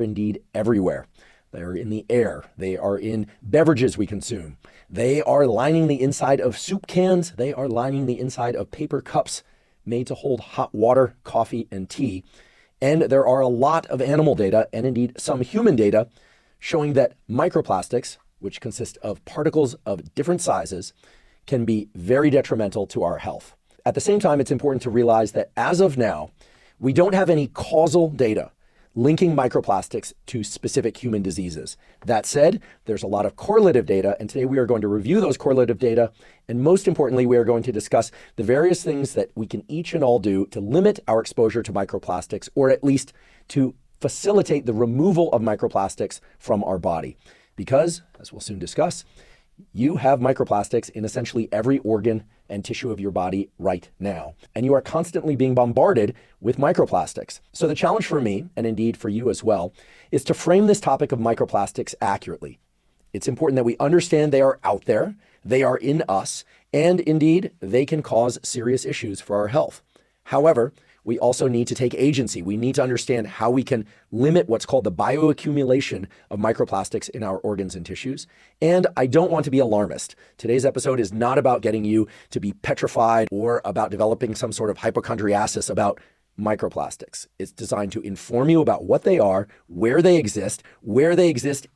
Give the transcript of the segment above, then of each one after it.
indeed everywhere. They're in the air. They are in beverages we consume. They are lining the inside of soup cans. They are lining the inside of paper cups made to hold hot water, coffee, and tea. And there are a lot of animal data and indeed some human data showing that microplastics, which consist of particles of different sizes, can be very detrimental to our health. At the same time, it's important to realize that as of now, we don't have any causal data linking microplastics to specific human diseases. That said, there's a lot of correlative data, and today we are going to review those correlative data, and most importantly, we are going to discuss the various things that we can each and all do to limit our exposure to microplastics, or at least to facilitate the removal of microplastics from our body. Because, as we'll soon discuss, you have microplastics in essentially every organ and tissue of your body right now, and you are constantly being bombarded with microplastics. So the challenge for me, and indeed for you as well, is to frame this topic of microplastics accurately. It's important that we understand they are out there, they are in us, and indeed they can cause serious issues for our health. However, we also need to take agency. We need to understand how we can limit what's called the bioaccumulation of microplastics in our organs and tissues. And I don't want to be alarmist. Today's episode is not about getting you to be petrified or about developing some sort of hypochondriasis about microplastics. It's designed to inform you about what they are, where they exist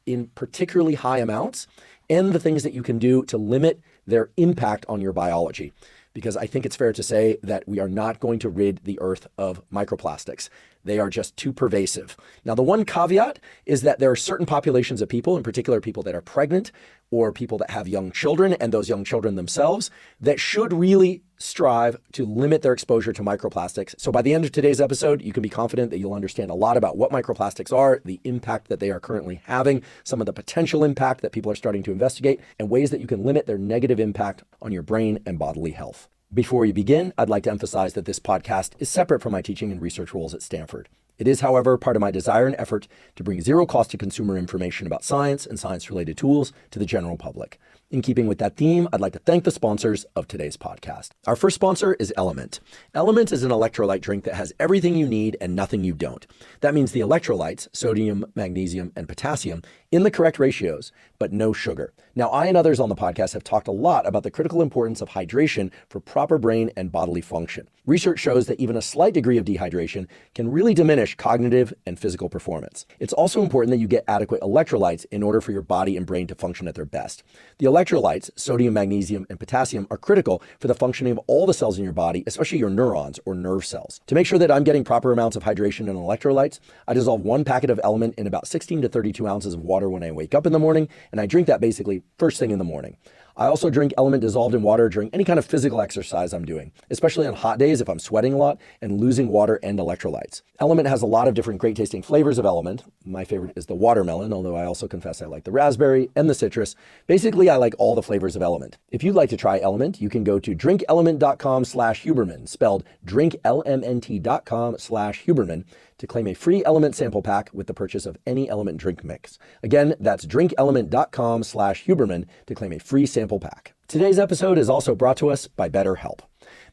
in particularly high amounts, and the things that you can do to limit their impact on your biology. Because I think it's fair to say that we are not going to rid the earth of microplastics. They are just too pervasive. Now, the one caveat is that there are certain populations of people, in particular people that are pregnant or people that have young children and those young children themselves, that should really strive to limit their exposure to microplastics. So by the end of today's episode, you can be confident that you'll understand a lot about what microplastics are, the impact that they are currently having, some of the potential impact that people are starting to investigate, and ways that you can limit their negative impact on your brain and bodily health. Before we begin, I'd like to emphasize that this podcast is separate from my teaching and research roles at Stanford. It is, however, part of my desire and effort to bring zero cost to consumer information about science and science-related tools to the general public. In keeping with that theme, I'd like to thank the sponsors of today's podcast. Our first sponsor is Element. Element is an electrolyte drink that has everything you need and nothing you don't. That means the electrolytes, sodium, magnesium, and potassium, in the correct ratios, but no sugar. Now, I and others on the podcast have talked a lot about the critical importance of hydration for proper brain and bodily function. Research shows that even a slight degree of dehydration can really diminish cognitive and physical performance. It's also important that you get adequate electrolytes in order for your body and brain to function at their best. The electrolytes, sodium, magnesium, and potassium, are critical for the functioning of all the cells in your body, especially your neurons or nerve cells. To make sure that I'm getting proper amounts of hydration and electrolytes, I dissolve one packet of Element in about 16 to 32 ounces of water when I wake up in the morning, and I drink that basically first thing in the morning. I also drink Element dissolved in water during any kind of physical exercise I'm doing, especially on hot days if I'm sweating a lot and losing water and electrolytes. Element has a lot of different great tasting flavors of Element. My favorite is the watermelon, although I also confess I like the raspberry and the citrus. Basically, I like all the flavors of Element. If you'd like to try Element, you can go to drinkelement.com/Huberman, spelled drinklmnt.com/Huberman, to claim a free Element sample pack with the purchase of any Element drink mix. Again, that's drinkelement.com/Huberman to claim a free sample pack. Today's episode is also brought to us by BetterHelp.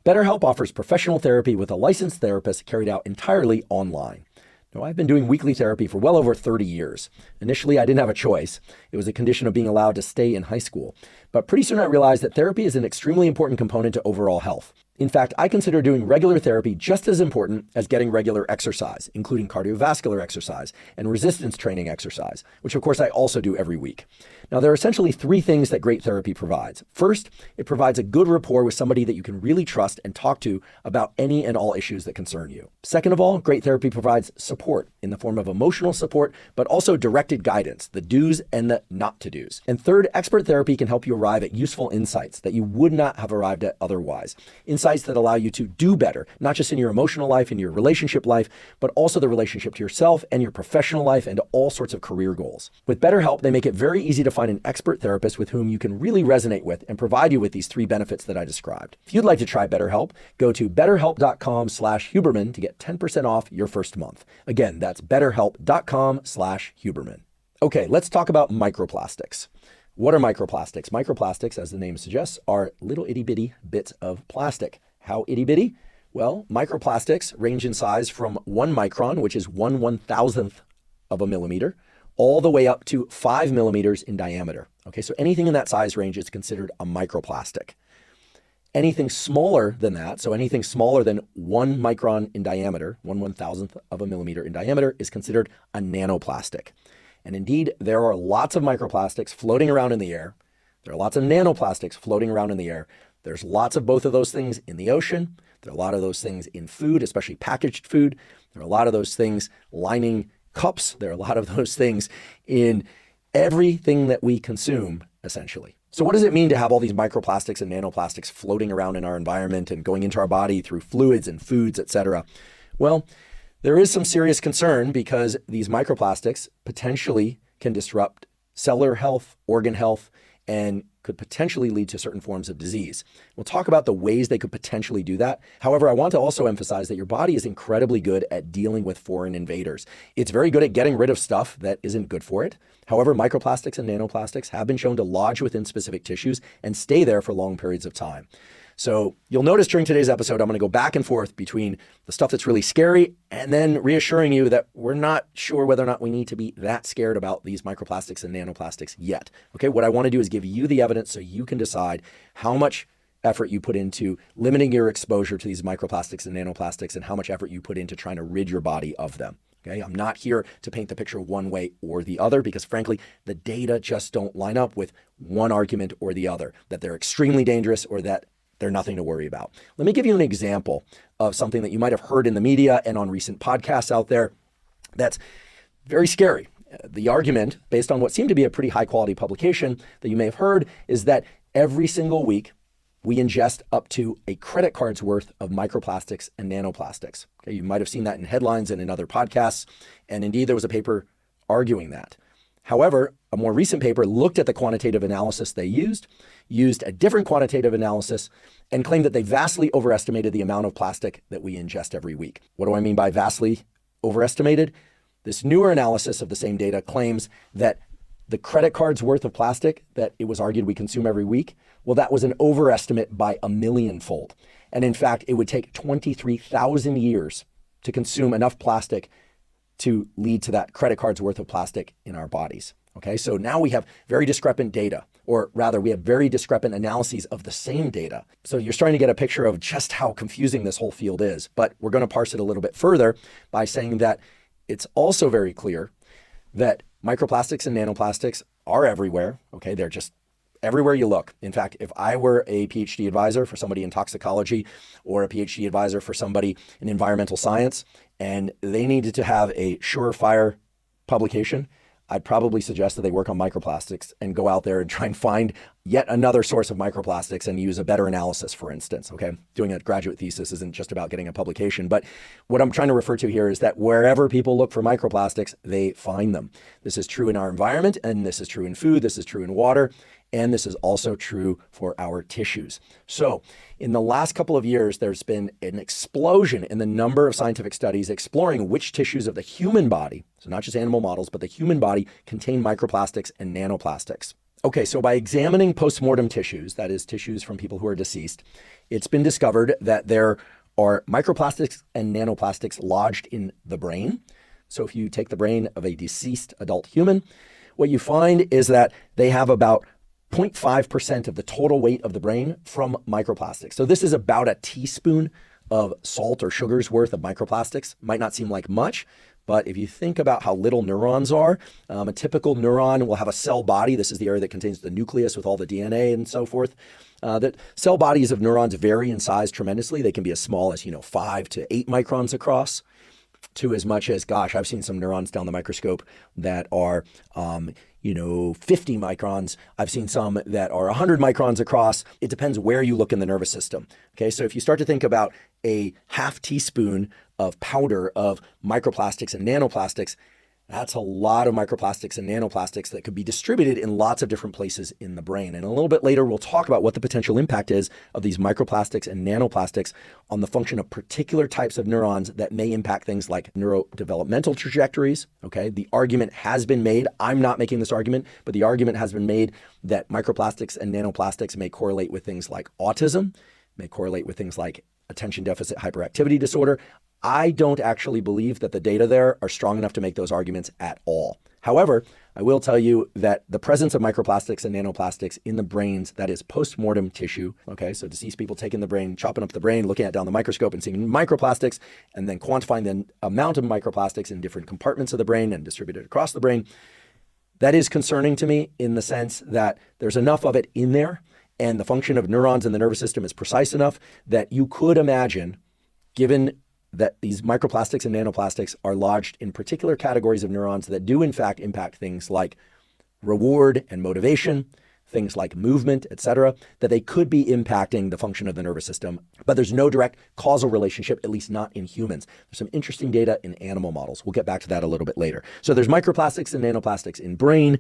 BetterHelp offers professional therapy with a licensed therapist carried out entirely online. Now, I've been doing weekly therapy for well over 30 years. Initially, I didn't have a choice. It was a condition of being allowed to stay in high school. But pretty soon I realized that therapy is an extremely important component to overall health. In fact, I consider doing regular therapy just as important as getting regular exercise, including cardiovascular exercise and resistance training exercise, which of course I also do every week. Now, there are essentially three things that great therapy provides. First, it provides a good rapport with somebody that you can really trust and talk to about any and all issues that concern you. Second of all, great therapy provides support in the form of emotional support, but also directed guidance, the do's and the not to do's. And third, expert therapy can help you arrive at useful insights that you would not have arrived at otherwise. Insights that allow you to do better, not just in your emotional life, in your relationship life, but also the relationship to yourself and your professional life and all sorts of career goals. With BetterHelp, they make it very easy to find an expert therapist with whom you can really resonate with and provide you with these three benefits that I described. If you'd like to try BetterHelp, go to betterhelp.com/Huberman to get 10% off your first month. Again, that's betterhelp.com/Huberman. Okay, let's talk about microplastics. What are microplastics? Microplastics, as the name suggests, are little itty bitty bits of plastic. How itty bitty? Well, microplastics range in size from 1 micron, which is 1/1000th of a millimeter, all the way up to 5 millimeters in diameter. Okay, so anything in that size range is considered a microplastic. Anything smaller than that, so anything smaller than 1 micron in diameter, 1/1000th of a millimeter in diameter, is considered a nanoplastic. And indeed, there are lots of microplastics floating around in the air. There are lots of nanoplastics floating around in the air. There's lots of both of those things in the ocean. There are a lot of those things in food, especially packaged food. There are a lot of those things lining cups. There are a lot of those things in everything that we consume, essentially. So what does it mean to have all these microplastics and nanoplastics floating around in our environment and going into our body through fluids and foods, etc.? Well, there is some serious concern because these microplastics potentially can disrupt cellular health, organ health, and could potentially lead to certain forms of disease. We'll talk about the ways they could potentially do that. However, I want to also emphasize that your body is incredibly good at dealing with foreign invaders. It's very good at getting rid of stuff that isn't good for it. However, microplastics and nanoplastics have been shown to lodge within specific tissues and stay there for long periods of time. So you'll notice during today's episode, I'm going to go back and forth between the stuff that's really scary and then reassuring you that we're not sure whether or not we need to be that scared about these microplastics and nanoplastics yet. Okay, what I want to do is give you the evidence so you can decide how much effort you put into limiting your exposure to these microplastics and nanoplastics and how much effort you put into trying to rid your body of them. Okay, I'm not here to paint the picture one way or the other because frankly, the data just don't line up with one argument or the other, that they're extremely dangerous or that they're nothing to worry about. Let me give you an example of something that you might have heard in the media and on recent podcasts out there that's very scary. The argument, based on what seemed to be a pretty high quality publication that you may have heard, is that every single week we ingest up to a credit card's worth of microplastics and nanoplastics. Okay, you might have seen that in headlines and in other podcasts. And indeed, there was a paper arguing that. However, a more recent paper looked at the quantitative analysis they used a different quantitative analysis, and claimed that they vastly overestimated the amount of plastic that we ingest every week. What do I mean by vastly overestimated? This newer analysis of the same data claims that the credit card's worth of plastic that it was argued we consume every week, well, that was an overestimate by 1,000,000-fold. And in fact, it would take 23,000 years to consume enough plastic to lead to that credit card's worth of plastic in our bodies. Okay, so now we have very discrepant data, or rather we have very discrepant analyses of the same data. So you're starting to get a picture of just how confusing this whole field is, but we're going to parse it a little bit further by saying that it's also very clear that microplastics and nanoplastics are everywhere. Okay, they're just everywhere you look. In fact, if I were a PhD advisor for somebody in toxicology or a PhD advisor for somebody in environmental science, and they needed to have a surefire publication, I'd probably suggest that they work on microplastics and go out there and try and find yet another source of microplastics and use a better analysis, for instance. Okay, doing a graduate thesis isn't just about getting a publication, but what I'm trying to refer to here is that wherever people look for microplastics, they find them. This is true in our environment, and this is true in food, this is true in water, and this is also true for our tissues. So in the last couple of years, there's been an explosion in the number of scientific studies exploring which tissues of the human body, so not just animal models, but the human body, contain microplastics and nanoplastics. Okay, so by examining postmortem tissues, that is tissues from people who are deceased, it's been discovered that there are microplastics and nanoplastics lodged in the brain. So if you take the brain of a deceased adult human, what you find is that they have about 0.5% of the total weight of the brain from microplastics. So this is about a teaspoon of salt or sugar's worth of microplastics. Might not seem like much, but if you think about how little neurons are, a typical neuron will have a cell body. This is the area that contains the nucleus with all the DNA and so forth. That cell bodies of neurons vary in size tremendously. They can be as small as 5 to 8 microns across, to as much as, gosh, I've seen some neurons down the microscope that are 50 microns. I've seen some that are 100 microns across. It depends where you look in the nervous system. Okay, so if you start to think about a half teaspoon of powder of microplastics and nanoplastics, that's a lot of microplastics and nanoplastics that could be distributed in lots of different places in the brain. And a little bit later, we'll talk about what the potential impact is of these microplastics and nanoplastics on the function of particular types of neurons that may impact things like neurodevelopmental trajectories. Okay, the argument has been made, I'm not making this argument, but the argument has been made that microplastics and nanoplastics may correlate with things like autism, may correlate with things like attention deficit hyperactivity disorder. I don't actually believe that the data there are strong enough to make those arguments at all. However, I will tell you that the presence of microplastics and nanoplastics in the brains, that is post-mortem tissue, okay, so deceased people taking the brain, chopping up the brain, looking at it down the microscope and seeing microplastics, and then quantifying the amount of microplastics in different compartments of the brain and distributed across the brain. That is concerning to me in the sense that there's enough of it in there, and the function of neurons in the nervous system is precise enough that you could imagine, given that these microplastics and nanoplastics are lodged in particular categories of neurons that do in fact impact things like reward and motivation, things like movement, etc., that they could be impacting the function of the nervous system, but there's no direct causal relationship, at least not in humans. There's some interesting data in animal models. We'll get back to that a little bit later. So there's microplastics and nanoplastics in brain.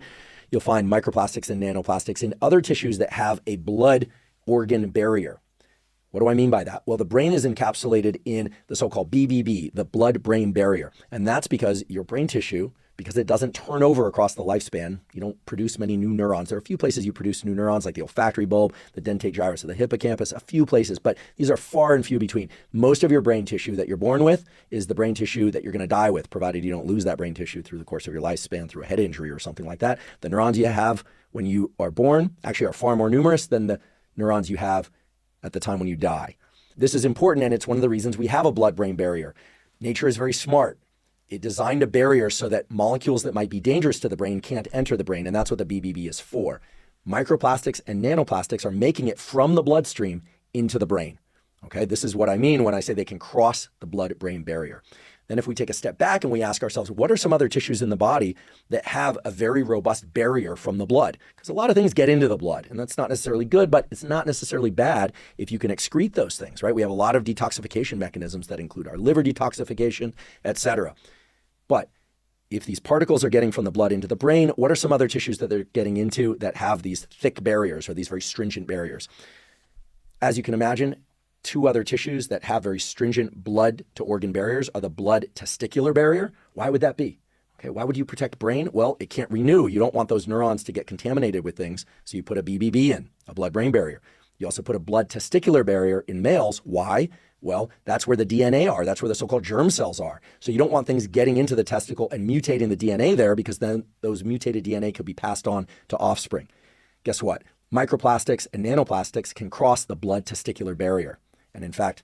You'll find microplastics and nanoplastics in other tissues that have a blood organ barrier. What do I mean by that? Well, the brain is encapsulated in the so-called BBB, the blood-brain barrier. And that's because your brain tissue, because it doesn't turn over across the lifespan, you don't produce many new neurons. There are a few places you produce new neurons, like the olfactory bulb, the dentate gyrus of the hippocampus, a few places, but these are far and few between. Most of your brain tissue that you're born with is the brain tissue that you're going to die with, provided you don't lose that brain tissue through the course of your lifespan, through a head injury or something like that. The neurons you have when you are born actually are far more numerous than the neurons you have at the time when you die. This is important, and it's one of the reasons we have a blood-brain barrier. Nature is very smart. It designed a barrier so that molecules that might be dangerous to the brain can't enter the brain, and that's what the BBB is for. Microplastics and nanoplastics are making it from the bloodstream into the brain. Okay, this is what I mean when I say they can cross the blood-brain barrier. Then if we take a step back and we ask ourselves, what are some other tissues in the body that have a very robust barrier from the blood? Because a lot of things get into the blood, and that's not necessarily good, but it's not necessarily bad if you can excrete those things, right? We have a lot of detoxification mechanisms that include our liver detoxification, etc. But if these particles are getting from the blood into the brain, what are some other tissues that they're getting into that have these thick barriers or these very stringent barriers? As you can imagine, two other tissues that have very stringent blood to organ barriers are the blood testicular barrier. Why would that be? Okay, why would you protect brain? Well, it can't renew. You don't want those neurons to get contaminated with things, so you put a BBB in, a blood-brain barrier. You also put a blood testicular barrier in males. Why? Well, that's where the DNA are. That's where the so-called germ cells are. So you don't want things getting into the testicle and mutating the DNA there, because then those mutated DNA could be passed on to offspring. Guess what? Microplastics and nanoplastics can cross the blood testicular barrier. And in fact,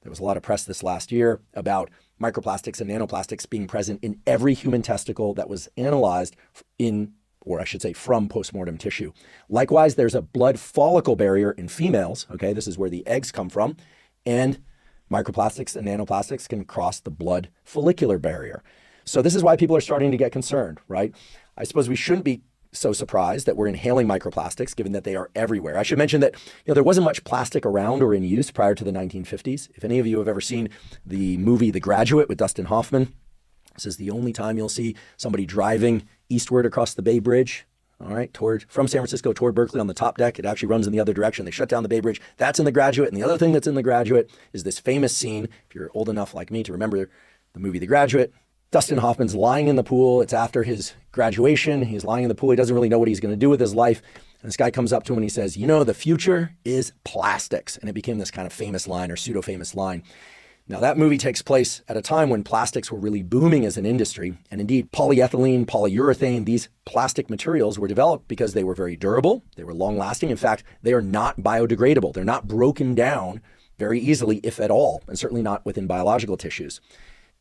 there was a lot of press this last year about microplastics and nanoplastics being present in every human testicle that was analyzed in, or I should say, from postmortem tissue. Likewise, there's a blood follicle barrier in females. Okay, this is where the eggs come from. And microplastics and nanoplastics can cross the blood follicular barrier. So this is why people are starting to get concerned, right? I suppose we shouldn't be so surprised that we're inhaling microplastics, given that they are everywhere. I should mention that there wasn't much plastic around or in use prior to the 1950s. If any of you have ever seen the movie The Graduate with Dustin Hoffman, this is the only time you'll see somebody driving eastward across the Bay Bridge, all right, from San Francisco toward Berkeley on the top deck. It actually runs in the other direction. They shut down the Bay Bridge. That's in The Graduate. And the other thing that's in The Graduate is this famous scene, if you're old enough like me to remember the movie The Graduate. Dustin Hoffman's lying in the pool. It's after his graduation. He's lying in the pool. He doesn't really know what he's going to do with his life. And this guy comes up to him and he says, the future is plastics. And it became this kind of famous line or pseudo-famous line. Now, that movie takes place at a time when plastics were really booming as an industry. And indeed, polyethylene, polyurethane, these plastic materials were developed because they were very durable. They were long-lasting. In fact, they are not biodegradable. They're not broken down very easily, if at all, and certainly not within biological tissues.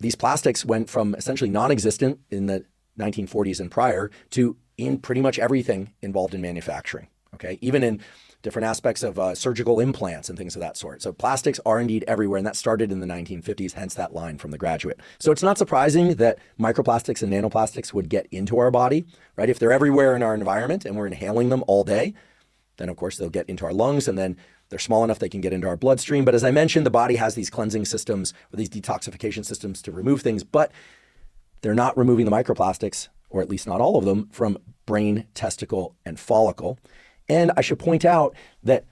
These plastics went from essentially non-existent in the 1940s and prior to in pretty much everything involved in manufacturing, okay? Even in different aspects of surgical implants and things of that sort. So plastics are indeed everywhere, and that started in the 1950s, hence that line from The Graduate. So it's not surprising that microplastics and nanoplastics would get into our body, right? If they're everywhere in our environment and we're inhaling them all day, then of course they'll get into our lungs, and then they're small enough they can get into our bloodstream. But as I mentioned, the body has these cleansing systems or these detoxification systems to remove things, but they're not removing the microplastics, or at least not all of them, from brain, testicle, and follicle. And I should point out that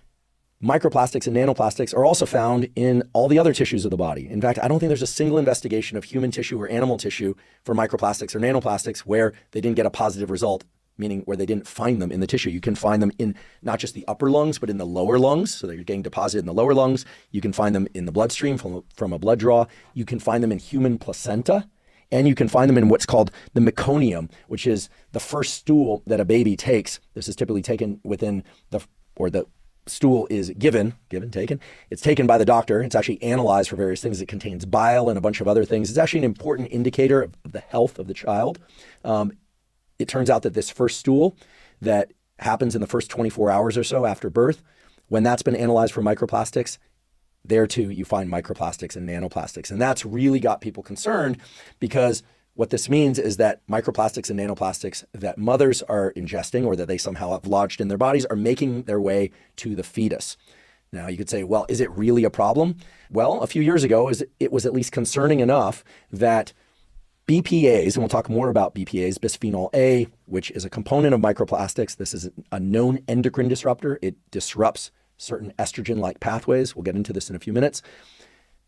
microplastics and nanoplastics are also found in all the other tissues of the body. In fact, I don't think there's a single investigation of human tissue or animal tissue for microplastics or nanoplastics where they didn't get a positive result meaning where they didn't find them in the tissue. You can find them in not just the upper lungs, but in the lower lungs, so that you're getting deposited in the lower lungs. You can find them in the bloodstream from a blood draw. You can find them in human placenta, and you can find them in what's called the meconium, which is the first stool that a baby takes. This is typically taken within the stool is taken. It's taken by the doctor. It's actually analyzed for various things. It contains bile and a bunch of other things. It's actually an important indicator of the health of the child. It turns out that this first stool that happens in the first 24 hours or so after birth, when that's been analyzed for microplastics, there too you find microplastics and nanoplastics. And that's really got people concerned, because what this means is that microplastics and nanoplastics that mothers are ingesting, or that they somehow have lodged in their bodies, are making their way to the fetus. Now you could say, well, is it really a problem? Well, a few years ago, it was at least concerning enough that BPAs, and we'll talk more about BPAs, bisphenol-A, which is a component of microplastics. This is a known endocrine disruptor. It disrupts certain estrogen-like pathways. We'll get into this in a few minutes.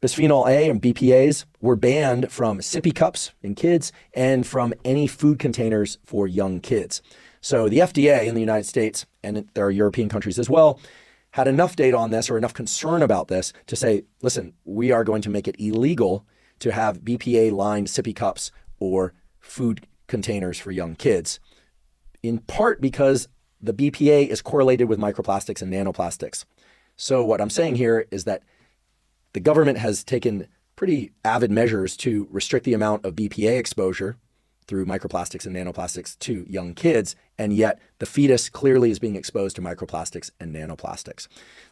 Bisphenol-A and BPAs were banned from sippy cups in kids and from any food containers for young kids. So the FDA in the United States, and there are European countries as well, had enough data on this, or enough concern about this, to say, listen, we are going to make it illegal to have BPA-lined sippy cups or food containers for young kids, in part because the BPA is correlated with microplastics and nanoplastics. So what I'm saying here is that the government has taken pretty avid measures to restrict the amount of BPA exposure through microplastics and nanoplastics to young kids, and yet the fetus clearly is being exposed to microplastics and nanoplastics.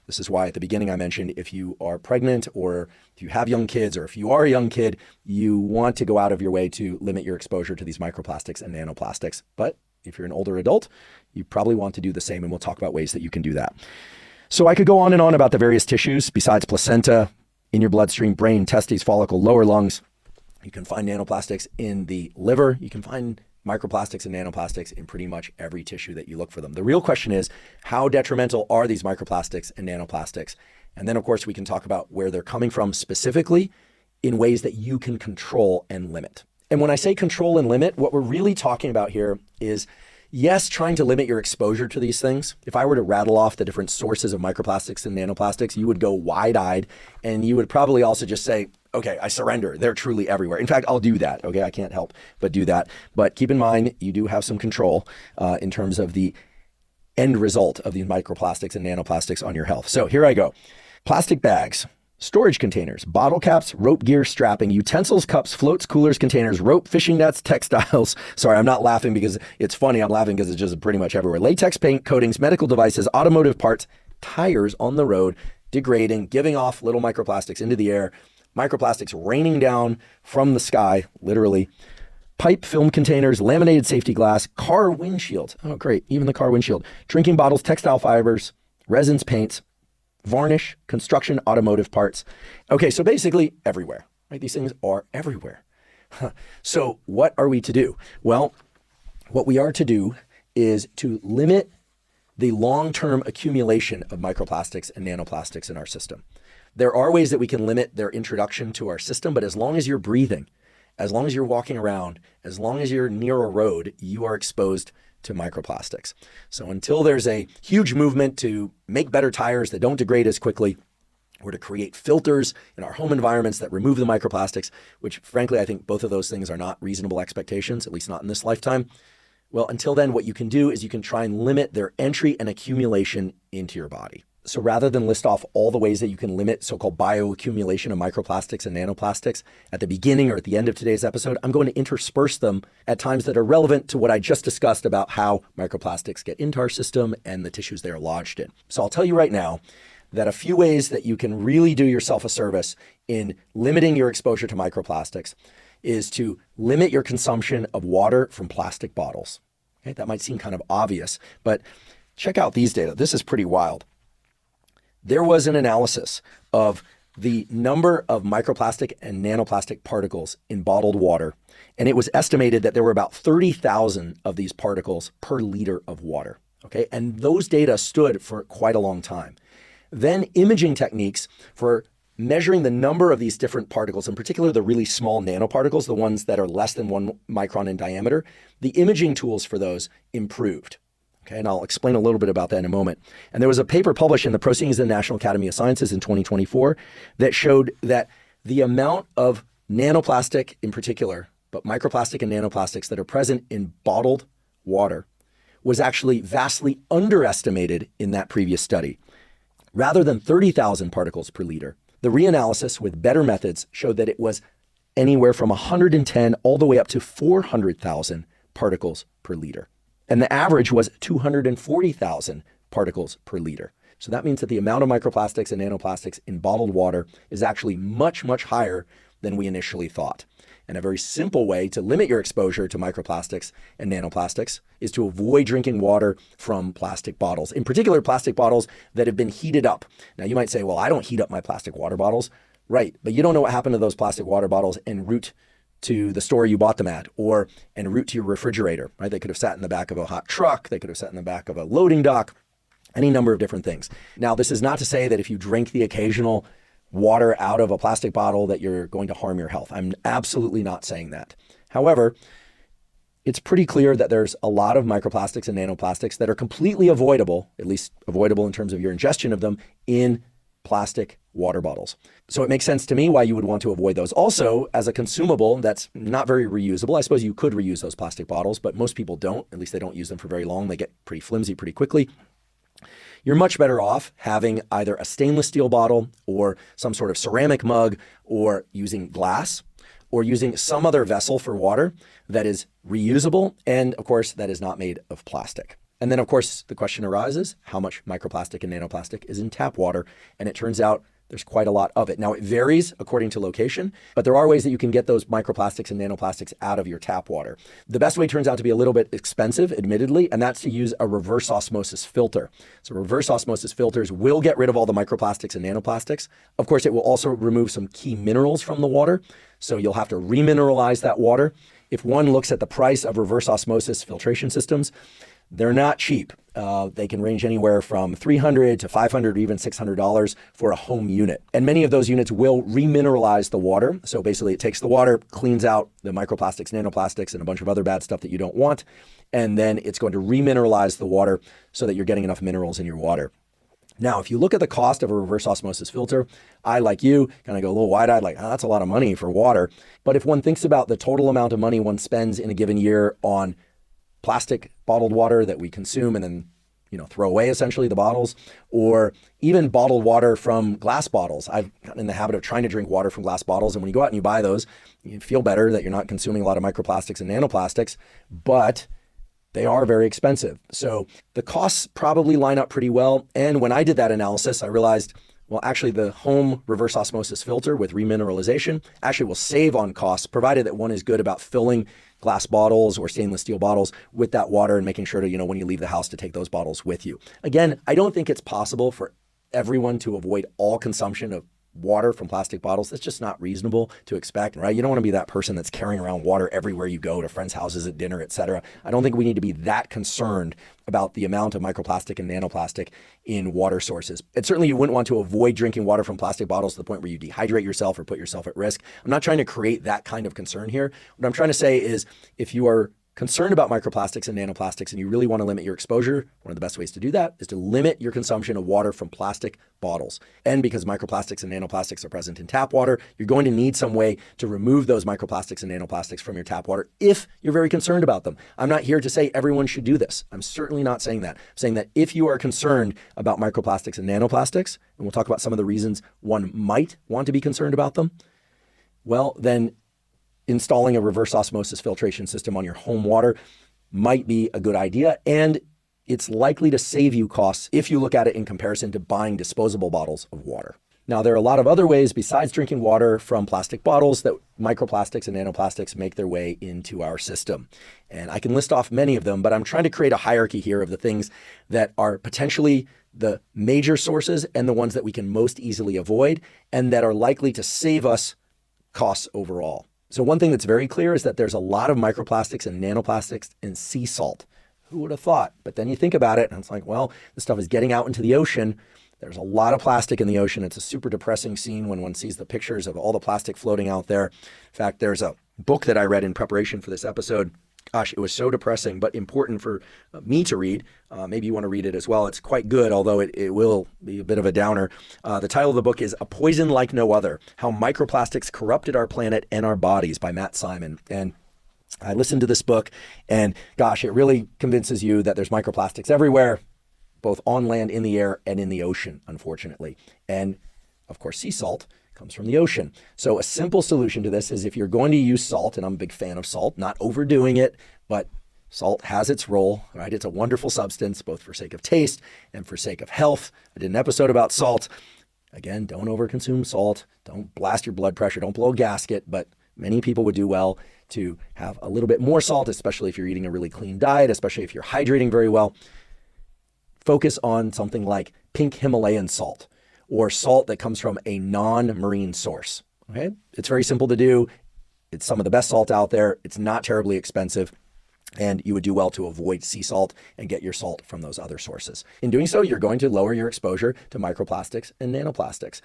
This is why at the beginning I mentioned, if you are pregnant, or if you have young kids, or if you are a young kid, you want to go out of your way to limit your exposure to these microplastics and nanoplastics. But if you're an older adult, you probably want to do the same, and we'll talk about ways that you can do that. So I could go on and on about the various tissues besides placenta, in your bloodstream, brain, testes, follicle, lower lungs. You can find nanoplastics in the liver. You can find microplastics and nanoplastics in pretty much every tissue that you look for them. The real question is, how detrimental are these microplastics and nanoplastics? And then, of course, we can talk about where they're coming from specifically in ways that you can control and limit. And when I say control and limit, what we're really talking about here is, yes, trying to limit your exposure to these things. If I were to rattle off the different sources of microplastics and nanoplastics, you would go wide-eyed, and you would probably also just say, okay, I surrender. They're truly everywhere. In fact, I'll do that. Okay, I can't help but do that. But keep in mind, you do have some control in terms of the end result of these microplastics and nanoplastics on your health. So here I go. Plastic bags, storage containers, bottle caps, rope gear, strapping, utensils, cups, floats, coolers, containers, rope, fishing nets, textiles. Sorry, I'm not laughing because it's funny. I'm laughing because it's just pretty much everywhere. Latex paint, coatings, medical devices, automotive parts, tires on the road, degrading, giving off little microplastics into the air, microplastics raining down from the sky, literally. Pipe, film containers, laminated safety glass, car windshield. Oh, great. Even the car windshield. Drinking bottles, textile fibers, resins, paints, varnish, construction, automotive parts. Okay, so basically everywhere, right? These things are everywhere. So what are we to do? Well, what we are to do is to limit the long-term accumulation of microplastics and nanoplastics in our system. There are ways that we can limit their introduction to our system, but as long as you're breathing, as long as you're walking around, as long as you're near a road, you are exposed to microplastics. So until there's a huge movement to make better tires that don't degrade as quickly, or to create filters in our home environments that remove the microplastics, which frankly, I think both of those things are not reasonable expectations, at least not in this lifetime. Well, until then, what you can do is you can try and limit their entry and accumulation into your body. So rather than list off all the ways that you can limit so-called bioaccumulation of microplastics and nanoplastics at the beginning or at the end of today's episode, I'm going to intersperse them at times that are relevant to what I just discussed about how microplastics get into our system and the tissues they are lodged in. So I'll tell you right now that a few ways that you can really do yourself a service in limiting your exposure to microplastics is to limit your consumption of water from plastic bottles. Okay, that might seem kind of obvious, but check out these data. This is pretty wild. There was an analysis of the number of microplastic and nanoplastic particles in bottled water, and it was estimated that there were about 30,000 of these particles per liter of water. Okay, and those data stood for quite a long time. Then imaging techniques for measuring the number of these different particles, in particular the really small nanoparticles, the ones that are less than 1 micron in diameter, the imaging tools for those improved. Okay, and I'll explain a little bit about that in a moment. And there was a paper published in the Proceedings of the National Academy of Sciences in 2024 that showed that the amount of nanoplastic in particular, but microplastic and nanoplastics that are present in bottled water was actually vastly underestimated in that previous study. Rather than 30,000 particles per liter, the reanalysis with better methods showed that it was anywhere from 110 all the way up to 400,000 particles per liter. And the average was 240,000 particles per liter. So that means that the amount of microplastics and nanoplastics in bottled water is actually much, much higher than we initially thought. And a very simple way to limit your exposure to microplastics and nanoplastics is to avoid drinking water from plastic bottles, in particular plastic bottles that have been heated up. Now you might say, well, I don't heat up my plastic water bottles. Right, but you don't know what happened to those plastic water bottles en route to the store you bought them at, or en route to your refrigerator, right? They could have sat in the back of a hot truck. They could have sat in the back of a loading dock, any number of different things. Now, this is not to say that if you drink the occasional water out of a plastic bottle that you're going to harm your health. I'm absolutely not saying that. However, it's pretty clear that there's a lot of microplastics and nanoplastics that are completely avoidable, at least avoidable in terms of your ingestion of them, in plastic water bottles. So it makes sense to me why you would want to avoid those. Also, as a consumable that's not very reusable, I suppose you could reuse those plastic bottles, but most people don't. At least they don't use them for very long. They get pretty flimsy pretty quickly. You're much better off having either a stainless steel bottle or some sort of ceramic mug, or using glass, or using some other vessel for water that is reusable and, of course, that is not made of plastic. And then, of course, the question arises, how much microplastic and nanoplastic is in tap water? And it turns out there's quite a lot of it. Now, it varies according to location, but there are ways that you can get those microplastics and nanoplastics out of your tap water. The best way turns out to be a little bit expensive, admittedly, and that's to use a reverse osmosis filter. So reverse osmosis filters will get rid of all the microplastics and nanoplastics. Of course, it will also remove some key minerals from the water. So you'll have to remineralize that water. If one looks at the price of reverse osmosis filtration systems, they're not cheap. They can range anywhere from $300 to $500 or even $600 for a home unit. And many of those units will remineralize the water. So basically it takes the water, cleans out the microplastics, nanoplastics, and a bunch of other bad stuff that you don't want. And then it's going to remineralize the water so that you're getting enough minerals in your water. Now, if you look at the cost of a reverse osmosis filter, I, like you, kind of go a little wide-eyed, like, oh, that's a lot of money for water. But if one thinks about the total amount of money one spends in a given year on plastic bottled water that we consume and then, throw away essentially the bottles, or even bottled water from glass bottles. I've gotten in the habit of trying to drink water from glass bottles. And when you go out and you buy those, you feel better that you're not consuming a lot of microplastics and nanoplastics, but they are very expensive. So the costs probably line up pretty well. And when I did that analysis, I realized, well, actually the home reverse osmosis filter with remineralization actually will save on costs, provided that one is good about filling glass bottles or stainless steel bottles with that water and making sure to, when you leave the house, to take those bottles with you. Again, I don't think it's possible for everyone to avoid all consumption of water from plastic bottles. That's just not reasonable to expect, right? You don't want to be that person that's carrying around water everywhere you go, to friends' houses, at dinner, etc. I don't think we need to be that concerned about the amount of microplastic and nanoplastic in water sources. And certainly you wouldn't want to avoid drinking water from plastic bottles to the point where you dehydrate yourself or put yourself at risk. I'm not trying to create that kind of concern here. What I'm trying to say is, if you are concerned about microplastics and nanoplastics and you really want to limit your exposure, one of the best ways to do that is to limit your consumption of water from plastic bottles. And because microplastics and nanoplastics are present in tap water, you're going to need some way to remove those microplastics and nanoplastics from your tap water if you're very concerned about them. I'm not here to say everyone should do this. I'm certainly not saying that. I'm saying that if you are concerned about microplastics and nanoplastics, and we'll talk about some of the reasons one might want to be concerned about them, well, then installing a reverse osmosis filtration system on your home water might be a good idea. And it's likely to save you costs if you look at it in comparison to buying disposable bottles of water. Now, there are a lot of other ways besides drinking water from plastic bottles that microplastics and nanoplastics make their way into our system. And I can list off many of them, but I'm trying to create a hierarchy here of the things that are potentially the major sources and the ones that we can most easily avoid and that are likely to save us costs overall. So one thing that's very clear is that there's a lot of microplastics and nanoplastics in sea salt. Who would have thought? But then you think about it and it's like, well, this stuff is getting out into the ocean. There's a lot of plastic in the ocean. It's a super depressing scene when one sees the pictures of all the plastic floating out there. In fact, there's a book that I read in preparation for this episode. Gosh, it was so depressing, but important for me to read. Maybe you want to read it as well. It's quite good, although it will be a bit of a downer. The title of the book is A Poison Like No Other: How Microplastics Corrupted Our Planet and Our Bodies by Matt Simon. And I listened to this book, and gosh, it really convinces you that there's microplastics everywhere, both on land, in the air, and in the ocean, unfortunately. And of course, sea salt comes from the ocean. So a simple solution to this is, if you're going to use salt, and I'm a big fan of salt, not overdoing it, but salt has its role, right? It's a wonderful substance, both for sake of taste and for sake of health. I did an episode about salt. Again, don't overconsume salt. Don't blast your blood pressure. Don't blow a gasket, but many people would do well to have a little bit more salt, especially if you're eating a really clean diet, especially if you're hydrating very well. Focus on something like pink Himalayan salt, or salt that comes from a non-marine source. Okay? It's very simple to do. It's some of the best salt out there. It's not terribly expensive, and you would do well to avoid sea salt and get your salt from those other sources. In doing so, you're going to lower your exposure to microplastics and nanoplastics.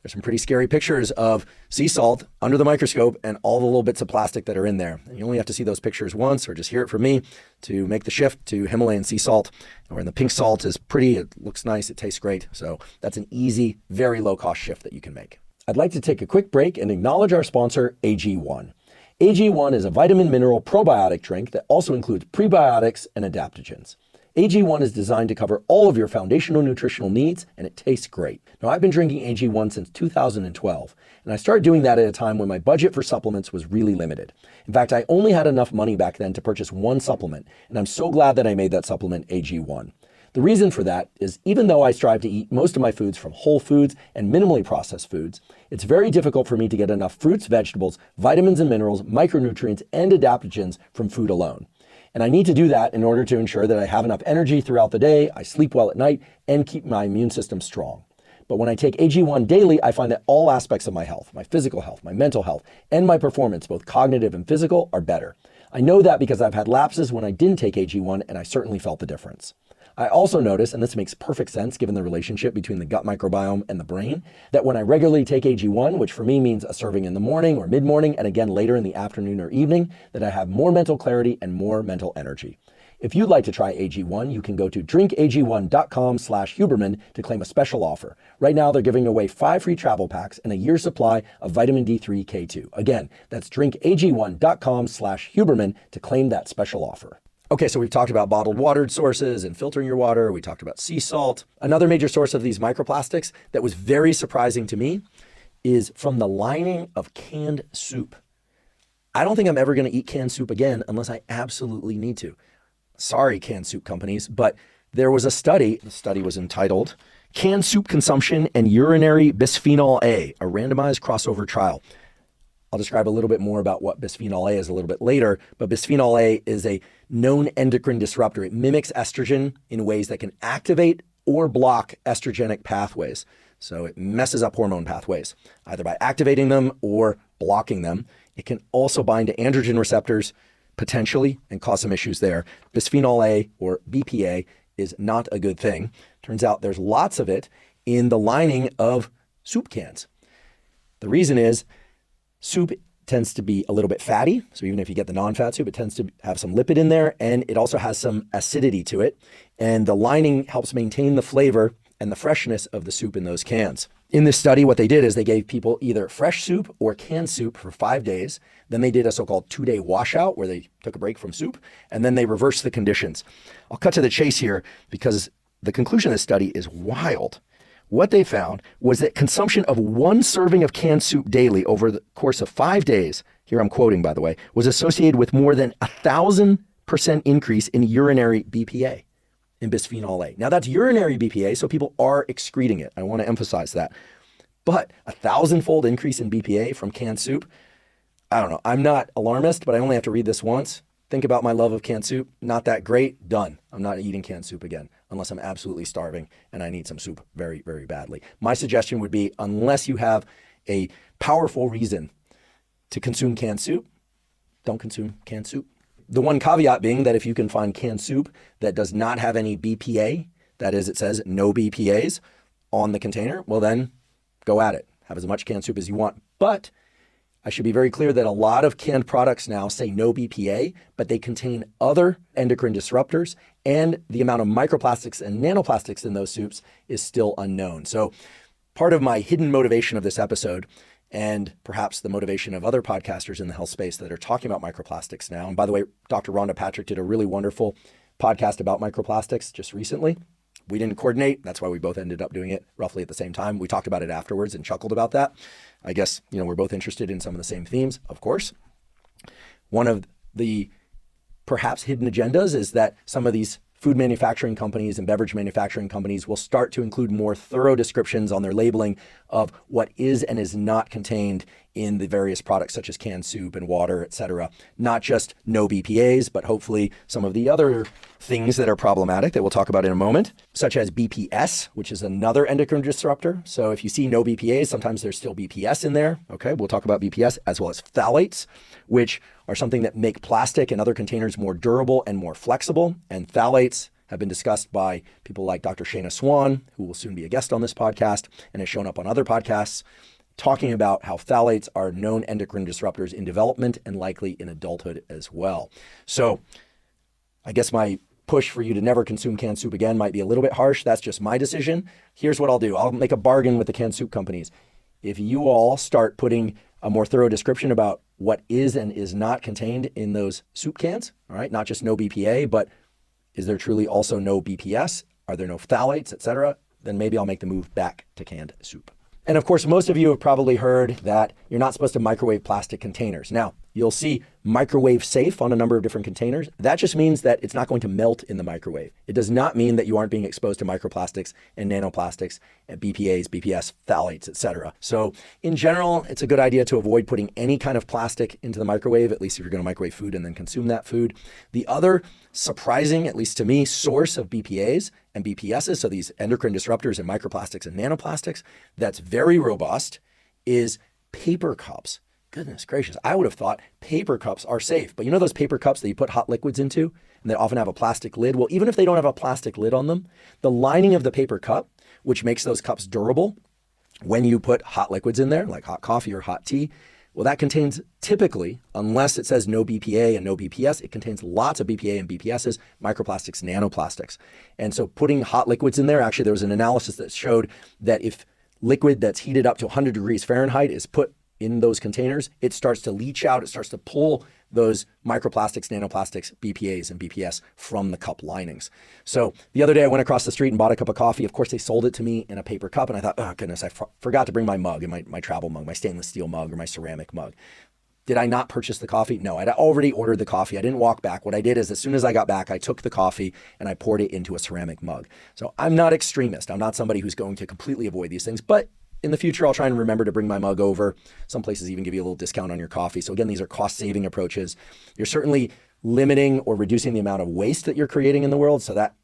There's some pretty scary pictures of sea salt under the microscope and all the little bits of plastic that are in there. And you only have to see those pictures once, or just hear it from me, to make the shift to Himalayan sea salt. Or the pink salt is pretty, it looks nice, it tastes great. So that's an easy, very low cost shift that you can make. I'd like to take a quick break and acknowledge our sponsor, AG1. AG1 is a vitamin mineral probiotic drink that also includes prebiotics and adaptogens. AG1 is designed to cover all of your foundational nutritional needs, and it tastes great. Now, I've been drinking AG1 since 2012, and I started doing that at a time when my budget for supplements was really limited. In fact, I only had enough money back then to purchase one supplement, and I'm so glad that I made that supplement AG1. The reason for that is, even though I strive to eat most of my foods from whole foods and minimally processed foods, it's very difficult for me to get enough fruits, vegetables, vitamins and minerals, micronutrients, and adaptogens from food alone. And I need to do that in order to ensure that I have enough energy throughout the day, I sleep well at night, and keep my immune system strong. But when I take AG1 daily, I find that all aspects of my health, my physical health, my mental health, and my performance, both cognitive and physical, are better. I know that because I've had lapses when I didn't take AG1, and I certainly felt the difference. I also notice, and this makes perfect sense given the relationship between the gut microbiome and the brain, that when I regularly take AG1, which for me means a serving in the morning or mid-morning, and again later in the afternoon or evening, that I have more mental clarity and more mental energy. If you'd like to try AG1, you can go to drinkag1.com/Huberman to claim a special offer. Right now, they're giving away 5 free travel packs and a year's supply of vitamin D3 K2. Again, that's drinkag1.com/Huberman to claim that special offer. Okay, so we've talked about bottled water sources and filtering your water. We talked about sea salt. Another major source of these microplastics that was very surprising to me is from the lining of canned soup. I don't think I'm ever going to eat canned soup again unless I absolutely need to. Sorry, canned soup companies, but there was a study. The study was entitled Canned Soup Consumption and Urinary Bisphenol-A, a randomized crossover trial. I'll describe a little bit more about what bisphenol-A is a little bit later, but bisphenol-A is a known endocrine disruptor. It mimics estrogen in ways that can activate or block estrogenic pathways. So it messes up hormone pathways, either by activating them or blocking them. It can also bind to androgen receptors, potentially, and cause some issues there. Bisphenol-A, or BPA, is not a good thing. Turns out there's lots of it in the lining of soup cans. The reason is, soup tends to be a little bit fatty. So even if you get the non-fat soup, it tends to have some lipid in there, and it also has some acidity to it. And the lining helps maintain the flavor and the freshness of the soup in those cans. In this study, what they did is they gave people either fresh soup or canned soup for 5 days. Then they did a so-called 2-day washout where they took a break from soup, and then they reversed the conditions. I'll cut to the chase here because the conclusion of this study is wild. What they found was that consumption of 1 serving of canned soup daily over the course of 5 days, here I'm quoting by the way, was associated with more than 1,000% increase in urinary BPA, in bisphenol-A. Now that's urinary BPA, so people are excreting it. I want to emphasize that. But 1,000-fold increase in BPA from canned soup, I don't know. I'm not alarmist, but I only have to read this once. Think about my love of canned soup. Not that great. Done. I'm not eating canned soup again unless I'm absolutely starving and I need some soup very, very badly. My suggestion would be, unless you have a powerful reason to consume canned soup, don't consume canned soup. The one caveat being that if you can find canned soup that does not have any BPA, that is, it says no BPAs, on the container, well then go at it. Have as much canned soup as you want. But I should be very clear that a lot of canned products now say no BPA, but they contain other endocrine disruptors, and the amount of microplastics and nanoplastics in those soups is still unknown. So part of my hidden motivation of this episode, and perhaps the motivation of other podcasters in the health space that are talking about microplastics now, and by the way, Dr. Rhonda Patrick did a really wonderful podcast about microplastics just recently. We didn't coordinate. That's why we both ended up doing it roughly at the same time. We talked about it afterwards and chuckled about that. I guess, we're both interested in some of the same themes, of course. One of the perhaps hidden agendas is that some of these food manufacturing companies and beverage manufacturing companies will start to include more thorough descriptions on their labeling of what is and is not contained in the various products such as canned soup and water, et cetera. Not just no BPAs, but hopefully some of the other things that are problematic that we'll talk about in a moment, such as BPS, which is another endocrine disruptor. So if you see no BPAs, sometimes there's still BPS in there. Okay, we'll talk about BPS, as well as phthalates, which are something that make plastic and other containers more durable and more flexible. And phthalates have been discussed by people like Dr. Shana Swan, who will soon be a guest on this podcast and has shown up on other podcasts, talking about how phthalates are known endocrine disruptors in development and likely in adulthood as well. So I guess my push for you to never consume canned soup again might be a little bit harsh. That's just my decision. Here's what I'll do. I'll make a bargain with the canned soup companies. If you all start putting a more thorough description about what is and is not contained in those soup cans, all right, not just no BPA, but is there truly also no BPS? Are there no phthalates, et cetera? Then maybe I'll make the move back to canned soup. And of course, most of you have probably heard that you're not supposed to microwave plastic containers. Now, you'll see microwave safe on a number of different containers. That just means that it's not going to melt in the microwave. It does not mean that you aren't being exposed to microplastics and nanoplastics and BPAs, BPS, phthalates, etc. So in general, it's a good idea to avoid putting any kind of plastic into the microwave, at least if you're going to microwave food and then consume that food. The other surprising, at least to me, source of BPAs and BPSs, so these endocrine disruptors and microplastics and nanoplastics, that's very robust is paper cups. Goodness gracious, I would have thought paper cups are safe. But you know those paper cups that you put hot liquids into and they often have a plastic lid? Well, even if they don't have a plastic lid on them, the lining of the paper cup, which makes those cups durable when you put hot liquids in there, like hot coffee or hot tea, well, that contains typically, unless it says no BPA and no BPS, it contains lots of BPA and BPSs, microplastics, nanoplastics. And so putting hot liquids in there, actually there was an analysis that showed that if liquid that's heated up to 100 degrees Fahrenheit is put in those containers, it starts to leach out, it starts to pull those microplastics, nanoplastics, BPAs, and BPS from the cup linings. So the other day I went across the street and bought a cup of coffee. Of course, they sold it to me in a paper cup, and I thought, oh goodness, I forgot to bring my mug, and my travel mug, my stainless steel mug, or my ceramic mug. Did I not purchase the coffee? No, I'd already ordered the coffee. I didn't walk back. What I did is as soon as I got back, I took the coffee and I poured it into a ceramic mug. So I'm not extremist. I'm not somebody who's going to completely avoid these things, but in the future, I'll try and remember to bring my mug over. Some places even give you a little discount on your coffee. So again, these are cost-saving approaches. You're certainly limiting or reducing the amount of waste that you're creating in the world. So that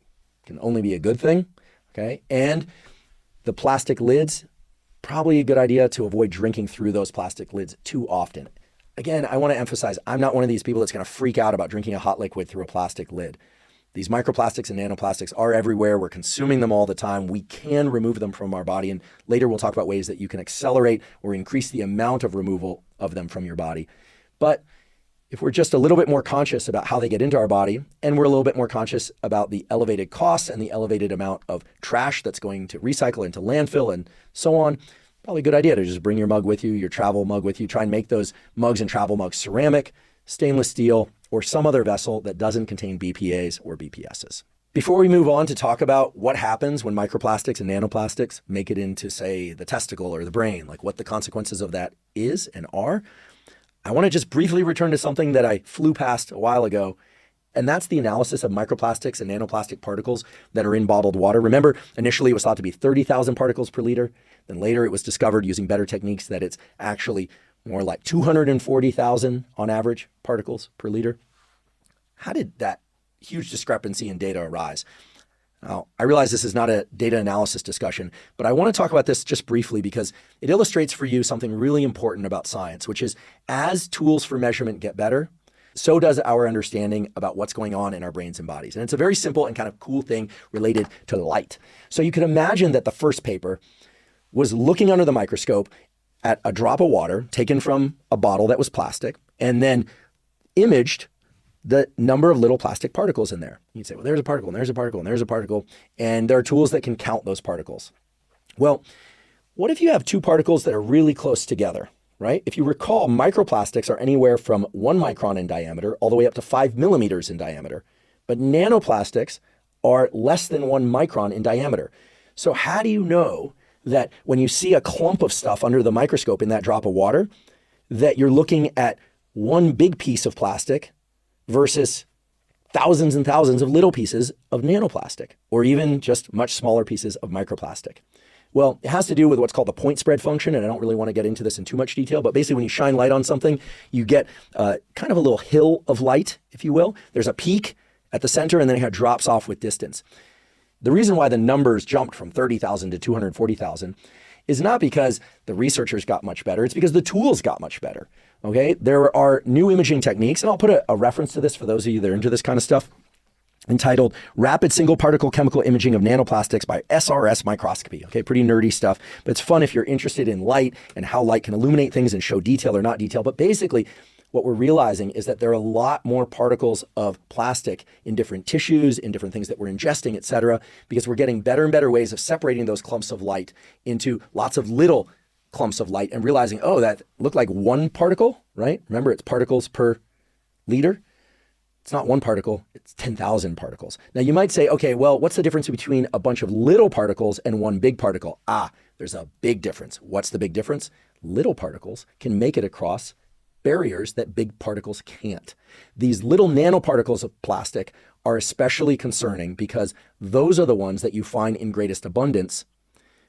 can only be a good thing, okay? And the plastic lids, probably a good idea to avoid drinking through those plastic lids too often. Again, I want to emphasize, I'm not one of these people that's going to freak out about drinking a hot liquid through a plastic lid. These microplastics and nanoplastics are everywhere. We're consuming them all the time. We can remove them from our body. And later we'll talk about ways that you can accelerate or increase the amount of removal of them from your body. But if we're just a little bit more conscious about how they get into our body, and we're a little bit more conscious about the elevated costs and the elevated amount of trash that's going to recycle into landfill and so on, probably a good idea to just bring your mug with you, your travel mug with you. Try and make those mugs and travel mugs ceramic, stainless steel, or some other vessel that doesn't contain BPAs or BPSs. Before we move on to talk about what happens when microplastics and nanoplastics make it into, say, the testicle or the brain, like what the consequences of that is and are, I want to just briefly return to something that I flew past a while ago, and that's the analysis of microplastics and nanoplastic particles that are in bottled water. Remember, initially it was thought to be 30,000 particles per liter. Then later it was discovered using better techniques that it's actually more like 240,000 on average particles per liter. How did that huge discrepancy in data arise? Now, I realize this is not a data analysis discussion, but I want to talk about this just briefly because it illustrates for you something really important about science, which is as tools for measurement get better, so does our understanding about what's going on in our brains and bodies. And it's a very simple and kind of cool thing related to light. So you can imagine that the first paper was looking under the microscope at a drop of water taken from a bottle that was plastic and then imaged the number of little plastic particles in there. You'd say, well, there's a particle, and there's a particle, and there's a particle, and there are tools that can count those particles. Well, what if you have two particles that are really close together, right? If you recall, microplastics are anywhere from 1 micron in diameter all the way up to 5 millimeters in diameter, but nanoplastics are less than 1 micron in diameter. So how do you know that when you see a clump of stuff under the microscope in that drop of water, that you're looking at one big piece of plastic versus thousands and thousands of little pieces of nanoplastic, or even just much smaller pieces of microplastic? Well, it has to do with what's called the point spread function, and I don't really want to get into this in too much detail, but basically when you shine light on something, you get kind of a little hill of light, if you will. There's a peak at the center, and then it kind of drops off with distance. The reason why the numbers jumped from 30,000 to 240,000 is not because the researchers got much better, it's because the tools got much better, okay? There are new imaging techniques, and I'll put a reference to this for those of you that are into this kind of stuff, entitled Rapid Single Particle Chemical Imaging of Nanoplastics by SRS Microscopy. Okay, pretty nerdy stuff, but it's fun if you're interested in light and how light can illuminate things and show detail or not detail. But basically, what we're realizing is that there are a lot more particles of plastic in different tissues, in different things that we're ingesting, et cetera, because we're getting better and better ways of separating those clumps of light into lots of little clumps of light and realizing, oh, that looked like one particle, right? Remember, it's particles per liter. It's not one particle, it's 10,000 particles. Now you might say, okay, well, what's the difference between a bunch of little particles and one big particle? There's a big difference. What's the big difference? Little particles can make it across barriers that big particles can't. These little nanoparticles of plastic are especially concerning because those are the ones that you find in greatest abundance,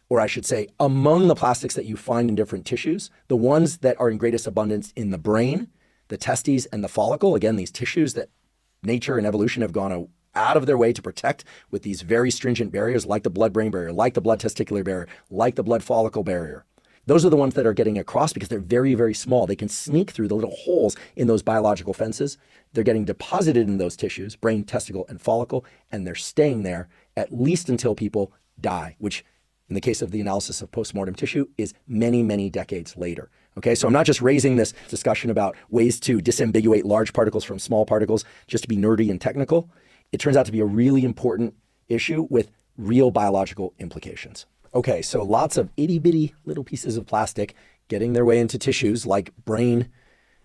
or I should say, among the plastics that you find in different tissues, the ones that are in greatest abundance in the brain, the testes, and the follicle, again, these tissues that nature and evolution have gone out of their way to protect with these very stringent barriers like the blood-brain barrier, like the blood-testicular barrier, like the blood follicle barrier. Those are the ones that are getting across because they're very, very small. They can sneak through the little holes in those biological fences. They're getting deposited in those tissues, brain, testicle, and follicle, and they're staying there at least until people die, which in the case of the analysis of postmortem tissue is many, many decades later. Okay, so I'm not just raising this discussion about ways to disambiguate large particles from small particles just to be nerdy and technical. It turns out to be a really important issue with real biological implications. Okay, so lots of itty bitty little pieces of plastic getting their way into tissues like brain,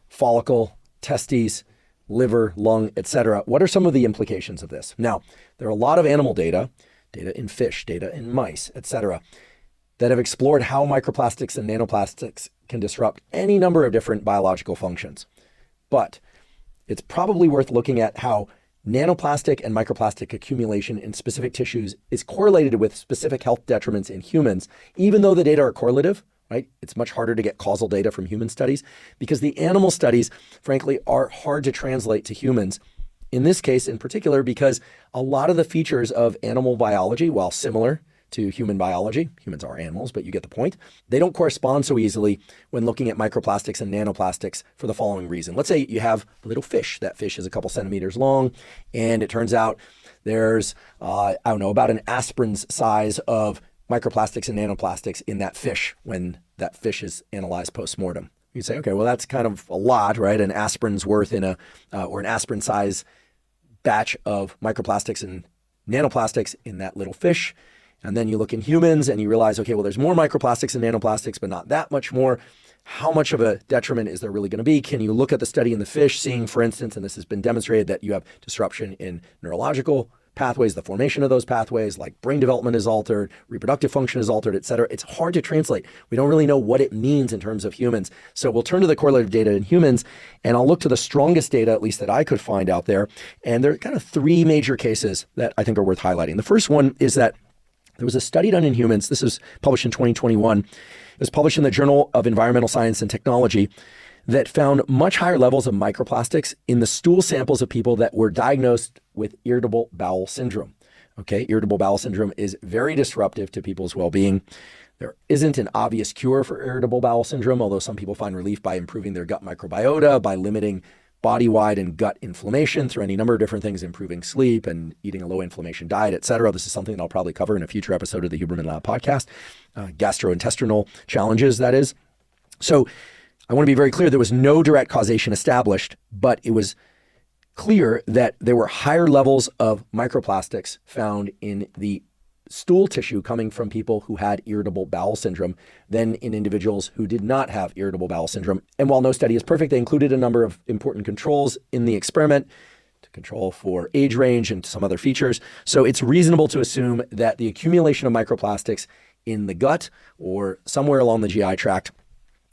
follicle, testes, liver, lung, etc. What are some of the implications of this? Now, there are a lot of animal data in fish, data in mice, etc., that have explored how microplastics and nanoplastics can disrupt any number of different biological functions. But it's probably worth looking at how nanoplastic and microplastic accumulation in specific tissues is correlated with specific health detriments in humans, even though the data are correlative, right? It's much harder to get causal data from human studies because the animal studies, frankly, are hard to translate to humans. In this case in particular, because a lot of the features of animal biology, while similar to human biology, humans are animals, but you get the point, they don't correspond so easily when looking at microplastics and nanoplastics for the following reason. Let's say you have a little fish. That fish is a couple centimeters long, and it turns out there's, about an aspirin's size of microplastics and nanoplastics in that fish when that fish is analyzed post-mortem. You'd say, okay, well, that's kind of a lot, right? An aspirin's worth in or an aspirin size batch of microplastics and nanoplastics in that little fish. And then you look in humans and you realize, okay, well, there's more microplastics and nanoplastics, but not that much more. How much of a detriment is there really going to be? Can you look at the study in the fish, seeing, for instance, and this has been demonstrated, that you have disruption in neurological pathways, the formation of those pathways, like brain development is altered, reproductive function is altered, et cetera. It's hard to translate. We don't really know what it means in terms of humans. So we'll turn to the correlative data in humans, and I'll look to the strongest data, at least that I could find out there. And there are kind of three major cases that I think are worth highlighting. The first one is that there was a study done in humans. This was published in 2021. It was published in the Journal of Environmental Science and Technology that found much higher levels of microplastics in the stool samples of people that were diagnosed with irritable bowel syndrome. Okay, irritable bowel syndrome is very disruptive to people's well-being. There isn't an obvious cure for irritable bowel syndrome, although some people find relief by improving their gut microbiota, by limiting body-wide and gut inflammation through any number of different things, improving sleep and eating a low-inflammation diet, et cetera. This is something that I'll probably cover in a future episode of the Huberman Lab podcast. Gastrointestinal challenges, that is. So I want to be very clear, there was no direct causation established, but it was clear that there were higher levels of microplastics found in the stool tissue coming from people who had irritable bowel syndrome than in individuals who did not have irritable bowel syndrome. And while no study is perfect, they included a number of important controls in the experiment to control for age range and some other features. So it's reasonable to assume that the accumulation of microplastics in the gut or somewhere along the GI tract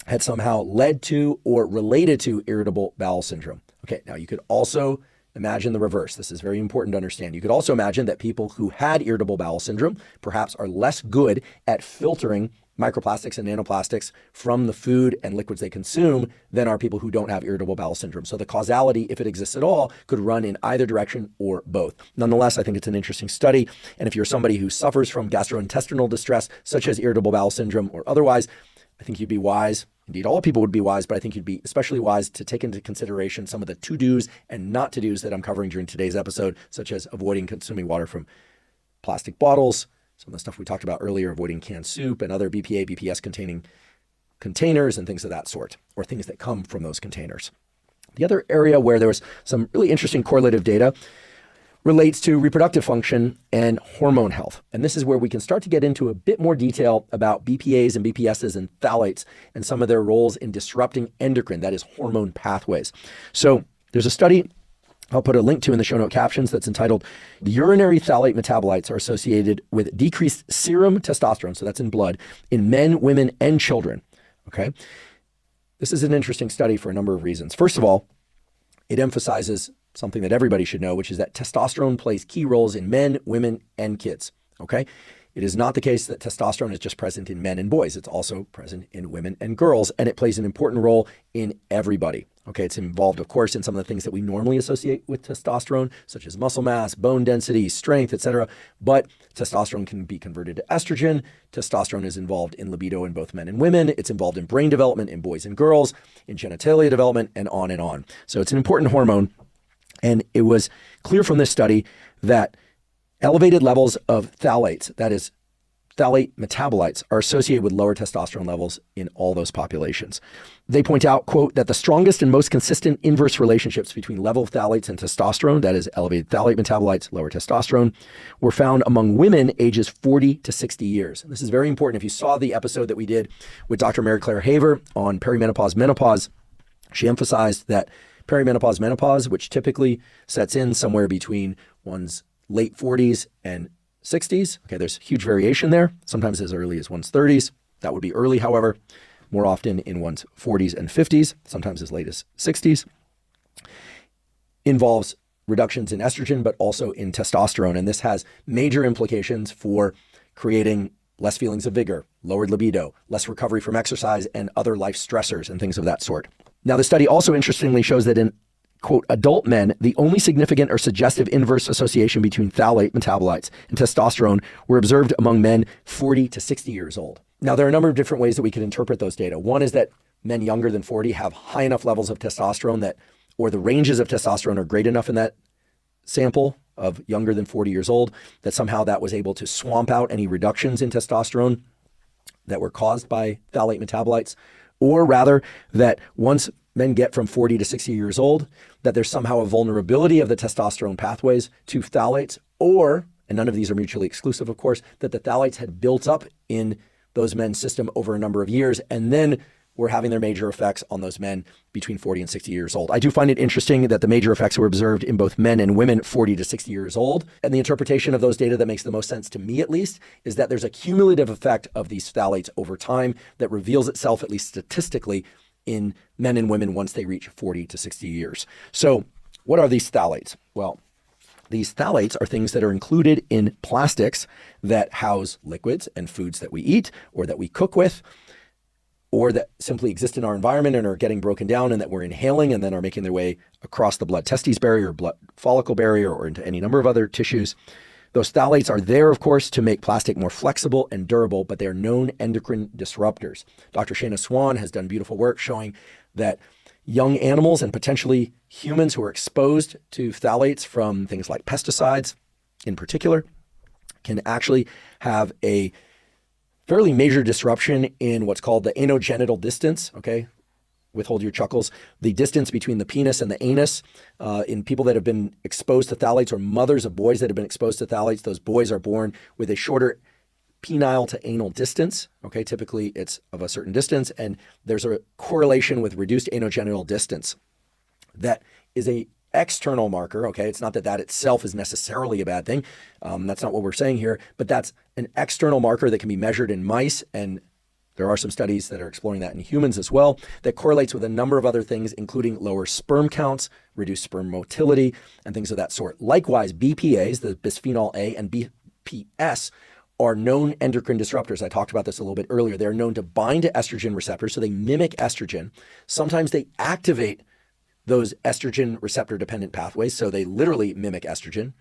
had somehow led to or related to irritable bowel syndrome. Okay, now you could also imagine the reverse. This is very important to understand. You could also imagine that people who had irritable bowel syndrome perhaps are less good at filtering microplastics and nanoplastics from the food and liquids they consume than are people who don't have irritable bowel syndrome. So the causality, if it exists at all, could run in either direction or both. Nonetheless, I think it's an interesting study. And if you're somebody who suffers from gastrointestinal distress, such as irritable bowel syndrome or otherwise, I think you'd be wise. Indeed, all people would be wise, but I think you'd be especially wise to take into consideration some of the to-dos and not to-dos that I'm covering during today's episode, such as avoiding consuming water from plastic bottles, some of the stuff we talked about earlier, avoiding canned soup and other BPA, BPS containing containers and things of that sort, or things that come from those containers. The other area where there was some really interesting correlative data relates to reproductive function and hormone health. And this is where we can start to get into a bit more detail about BPAs and BPSs and phthalates and some of their roles in disrupting endocrine, that is hormone pathways. So there's a study I'll put a link to in the show note captions that's entitled "The Urinary Phthalate Metabolites are Associated with Decreased Serum Testosterone," so that's in blood, in men, women, and children. Okay. This is an interesting study for a number of reasons. First of all, it emphasizes something that everybody should know, which is that testosterone plays key roles in men, women, and kids, okay? It is not the case that testosterone is just present in men and boys. It's also present in women and girls, and it plays an important role in everybody, okay? It's involved, of course, in some of the things that we normally associate with testosterone, such as muscle mass, bone density, strength, etc. But testosterone can be converted to estrogen. Testosterone is involved in libido in both men and women. It's involved in brain development in boys and girls, in genitalia development, and on and on. So it's an important hormone. And it was clear from this study that elevated levels of phthalates, that is, phthalate metabolites, are associated with lower testosterone levels in all those populations. They point out, quote, that the strongest and most consistent inverse relationships between level of phthalates and testosterone, that is, elevated phthalate metabolites, lower testosterone, were found among women ages 40 to 60 years. And this is very important. If you saw the episode that we did with Dr. Mary Claire Haver on perimenopause, menopause, she emphasized that perimenopause, menopause, which typically sets in somewhere between one's late 40s and 60s. Okay, there's huge variation there, sometimes as early as one's 30s. That would be early, however, more often in one's 40s and 50s, sometimes as late as 60s. Involves reductions in estrogen, but also in testosterone. And this has major implications for creating less feelings of vigor, lowered libido, less recovery from exercise, and other life stressors and things of that sort. Now, the study also interestingly shows that in, quote, adult men, the only significant or suggestive inverse association between phthalate metabolites and testosterone were observed among men 40 to 60 years old. Now, there are a number of different ways that we could interpret those data. One is that men younger than 40 have high enough levels of testosterone that, or the ranges of testosterone are great enough in that sample of younger than 40 years old, that somehow that was able to swamp out any reductions in testosterone that were caused by phthalate metabolites. Or rather, that once men get from 40 to 60 years old, that there's somehow a vulnerability of the testosterone pathways to phthalates, or, and none of these are mutually exclusive, of course, that the phthalates had built up in those men's system over a number of years, and then were having their major effects on those men between 40 and 60 years old. I do find it interesting that the major effects were observed in both men and women 40 to 60 years old. And the interpretation of those data that makes the most sense to me, at least, is that there's a cumulative effect of these phthalates over time that reveals itself, at least statistically, in men and women once they reach 40 to 60 years. So what are these phthalates? Well, these phthalates are things that are included in plastics that house liquids and foods that we eat or that we cook with, or that simply exist in our environment and are getting broken down and that we're inhaling and then are making their way across the blood-testes barrier, blood follicle barrier, or into any number of other tissues. Those phthalates are there, of course, to make plastic more flexible and durable, but they are known endocrine disruptors. Dr. Shana Swan has done beautiful work showing that young animals and potentially humans who are exposed to phthalates from things like pesticides in particular can actually have a fairly major disruption in what's called the anogenital distance, okay? Withhold your chuckles. The distance between the penis and the anus in people that have been exposed to phthalates, or mothers of boys that have been exposed to phthalates, those boys are born with a shorter penile to anal distance. Okay, typically it's of a certain distance, and there's a correlation with reduced anogenital distance. That is a external marker. Okay, it's not that that itself is necessarily a bad thing. That's not what we're saying here, but that's an external marker that can be measured in mice, and there are some studies that are exploring that in humans as well, that correlates with a number of other things, including lower sperm counts, reduced sperm motility, and things of that sort. Likewise, BPAs, the bisphenol-A and BPS, are known endocrine disruptors. I talked about this a little bit earlier. They're known to bind to estrogen receptors, so they mimic estrogen. Sometimes they activate those estrogen receptor-dependent pathways, so they literally mimic estrogen.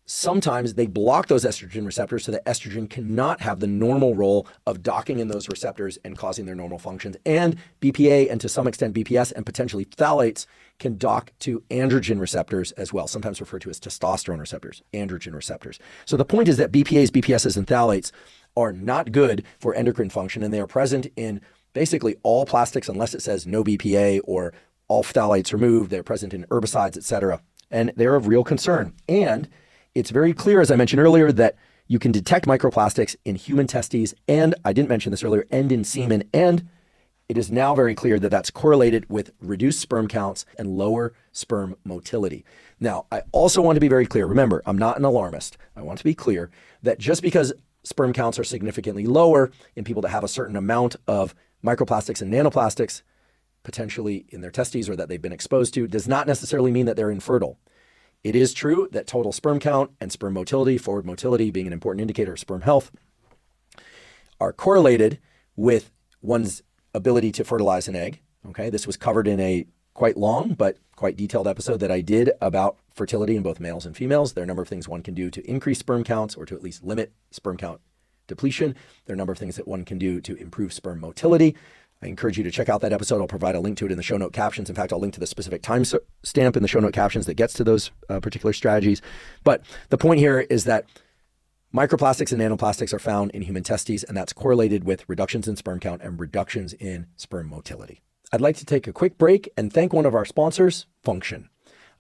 Sometimes they block those estrogen receptors so that estrogen cannot have the normal role of docking in those receptors and causing their normal functions. And BPA, and to some extent BPS, and potentially phthalates can dock to androgen receptors as well, sometimes referred to as testosterone receptors, androgen receptors. So the point is that BPAs, BPSs, and phthalates are not good for endocrine function, and they are present in basically all plastics unless it says no BPA or all phthalates removed. They're present in herbicides, etc. And they're of real concern. And it's very clear, as I mentioned earlier, that you can detect microplastics in human testes, and I didn't mention this earlier, and in semen, and it is now very clear that that's correlated with reduced sperm counts and lower sperm motility. Now, I also want to be very clear. Remember, I'm not an alarmist. I want to be clear that just because sperm counts are significantly lower in people that have a certain amount of microplastics and nanoplastics, potentially in their testes or that they've been exposed to, does not necessarily mean that they're infertile. It is true that total sperm count and sperm motility, forward motility being an important indicator of sperm health, are correlated with one's ability to fertilize an egg. Okay, this was covered in a quite long but quite detailed episode that I did about fertility in both males and females. There are a number of things one can do to increase sperm counts or to at least limit sperm count depletion. There are a number of things that one can do to improve sperm motility. I encourage you to check out that episode. I'll provide a link to it in the show note captions. In fact, I'll link to the specific time stamp in the show note captions that gets to those particular strategies. But the point here is that microplastics and nanoplastics are found in human testes, and that's correlated with reductions in sperm count and reductions in sperm motility. I'd like to take a quick break and thank one of our sponsors, Function.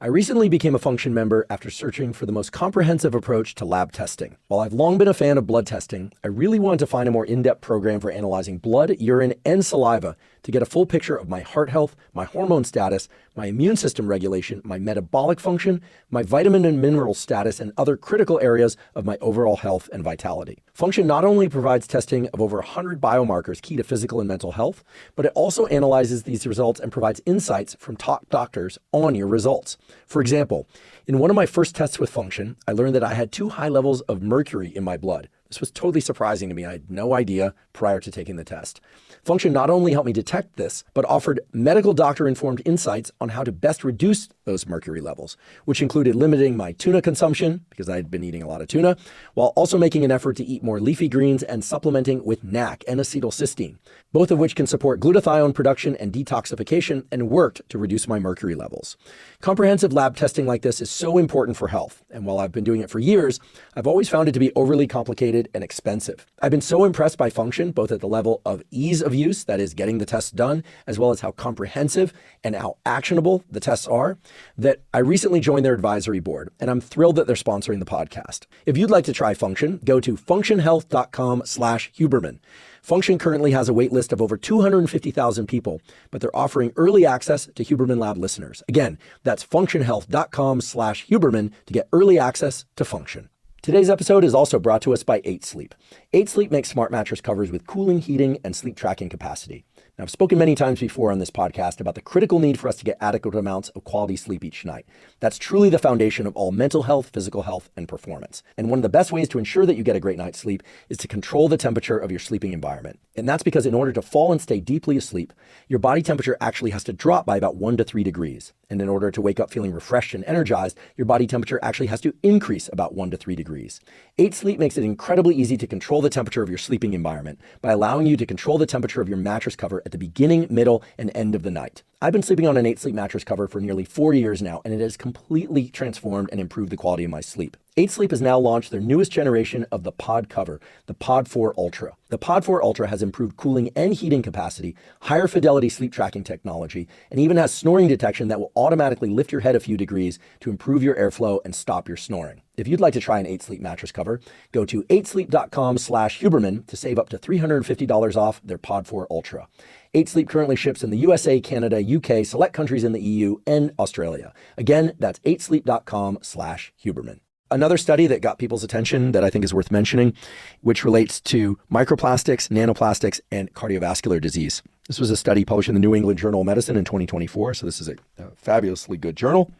I recently became a Function member after searching for the most comprehensive approach to lab testing. While I've long been a fan of blood testing, I really wanted to find a more in-depth program for analyzing blood, urine, and saliva to get a full picture of my heart health, my hormone status, my immune system regulation, my metabolic function, my vitamin and mineral status, and other critical areas of my overall health and vitality. Function not only provides testing of over 100 biomarkers key to physical and mental health, but it also analyzes these results and provides insights from top doctors on your results. For example, in one of my first tests with Function, I learned that I had too high levels of mercury in my blood. This was totally surprising to me. I had no idea prior to taking the test. Function not only helped me detect this, but offered medical doctor-informed insights on how to best reduce those mercury levels, which included limiting my tuna consumption, because I had been eating a lot of tuna, while also making an effort to eat more leafy greens and supplementing with NAC and acetylcysteine, both of which can support glutathione production and detoxification, and worked to reduce my mercury levels. Comprehensive lab testing like this is so important for health, and while I've been doing it for years, I've always found it to be overly complicated and expensive. I've been so impressed by Function, both at the level of ease of use, that is getting the tests done, as well as how comprehensive and how actionable the tests are, that I recently joined their advisory board, and I'm thrilled that they're sponsoring the podcast. If you'd like to try Function, go to functionhealth.com/Huberman. Function currently has a wait list of over 250,000 people, but they're offering early access to Huberman Lab listeners. Again, that's functionhealth.com/Huberman to get early access to Function. Today's episode is also brought to us by 8 Sleep. 8 Sleep makes smart mattress covers with cooling, heating, and sleep tracking capacity. Now, I've spoken many times before on this podcast about the critical need for us to get adequate amounts of quality sleep each night. That's truly the foundation of all mental health, physical health, and performance. And one of the best ways to ensure that you get a great night's sleep is to control the temperature of your sleeping environment. And that's because in order to fall and stay deeply asleep, your body temperature actually has to drop by about 1 to 3 degrees. And in order to wake up feeling refreshed and energized, your body temperature actually has to increase about 1 to 3 degrees. 8 Sleep makes it incredibly easy to control the temperature of your sleeping environment by allowing you to control the temperature of your mattress cover at the beginning, middle, and end of the night. I've been sleeping on an 8 Sleep mattress cover for nearly 4 years now, and it has completely transformed and improved the quality of my sleep. 8 Sleep has now launched their newest generation of the Pod cover, the Pod 4 Ultra. The Pod 4 Ultra has improved cooling and heating capacity, higher fidelity sleep tracking technology, and even has snoring detection that will automatically lift your head a few degrees to improve your airflow and stop your snoring. If you'd like to try an 8 Sleep mattress cover, go to 8sleep.com/Huberman to save up to $350 off their Pod 4 Ultra. 8 Sleep currently ships in the USA, Canada, UK, select countries in the EU, and Australia. Again, that's 8sleep.com/Huberman. Another study that got people's attention that I think is worth mentioning, which relates to microplastics, nanoplastics, and cardiovascular disease. This was a study published in the New England Journal of Medicine in 2024. So this is a fabulously good journal.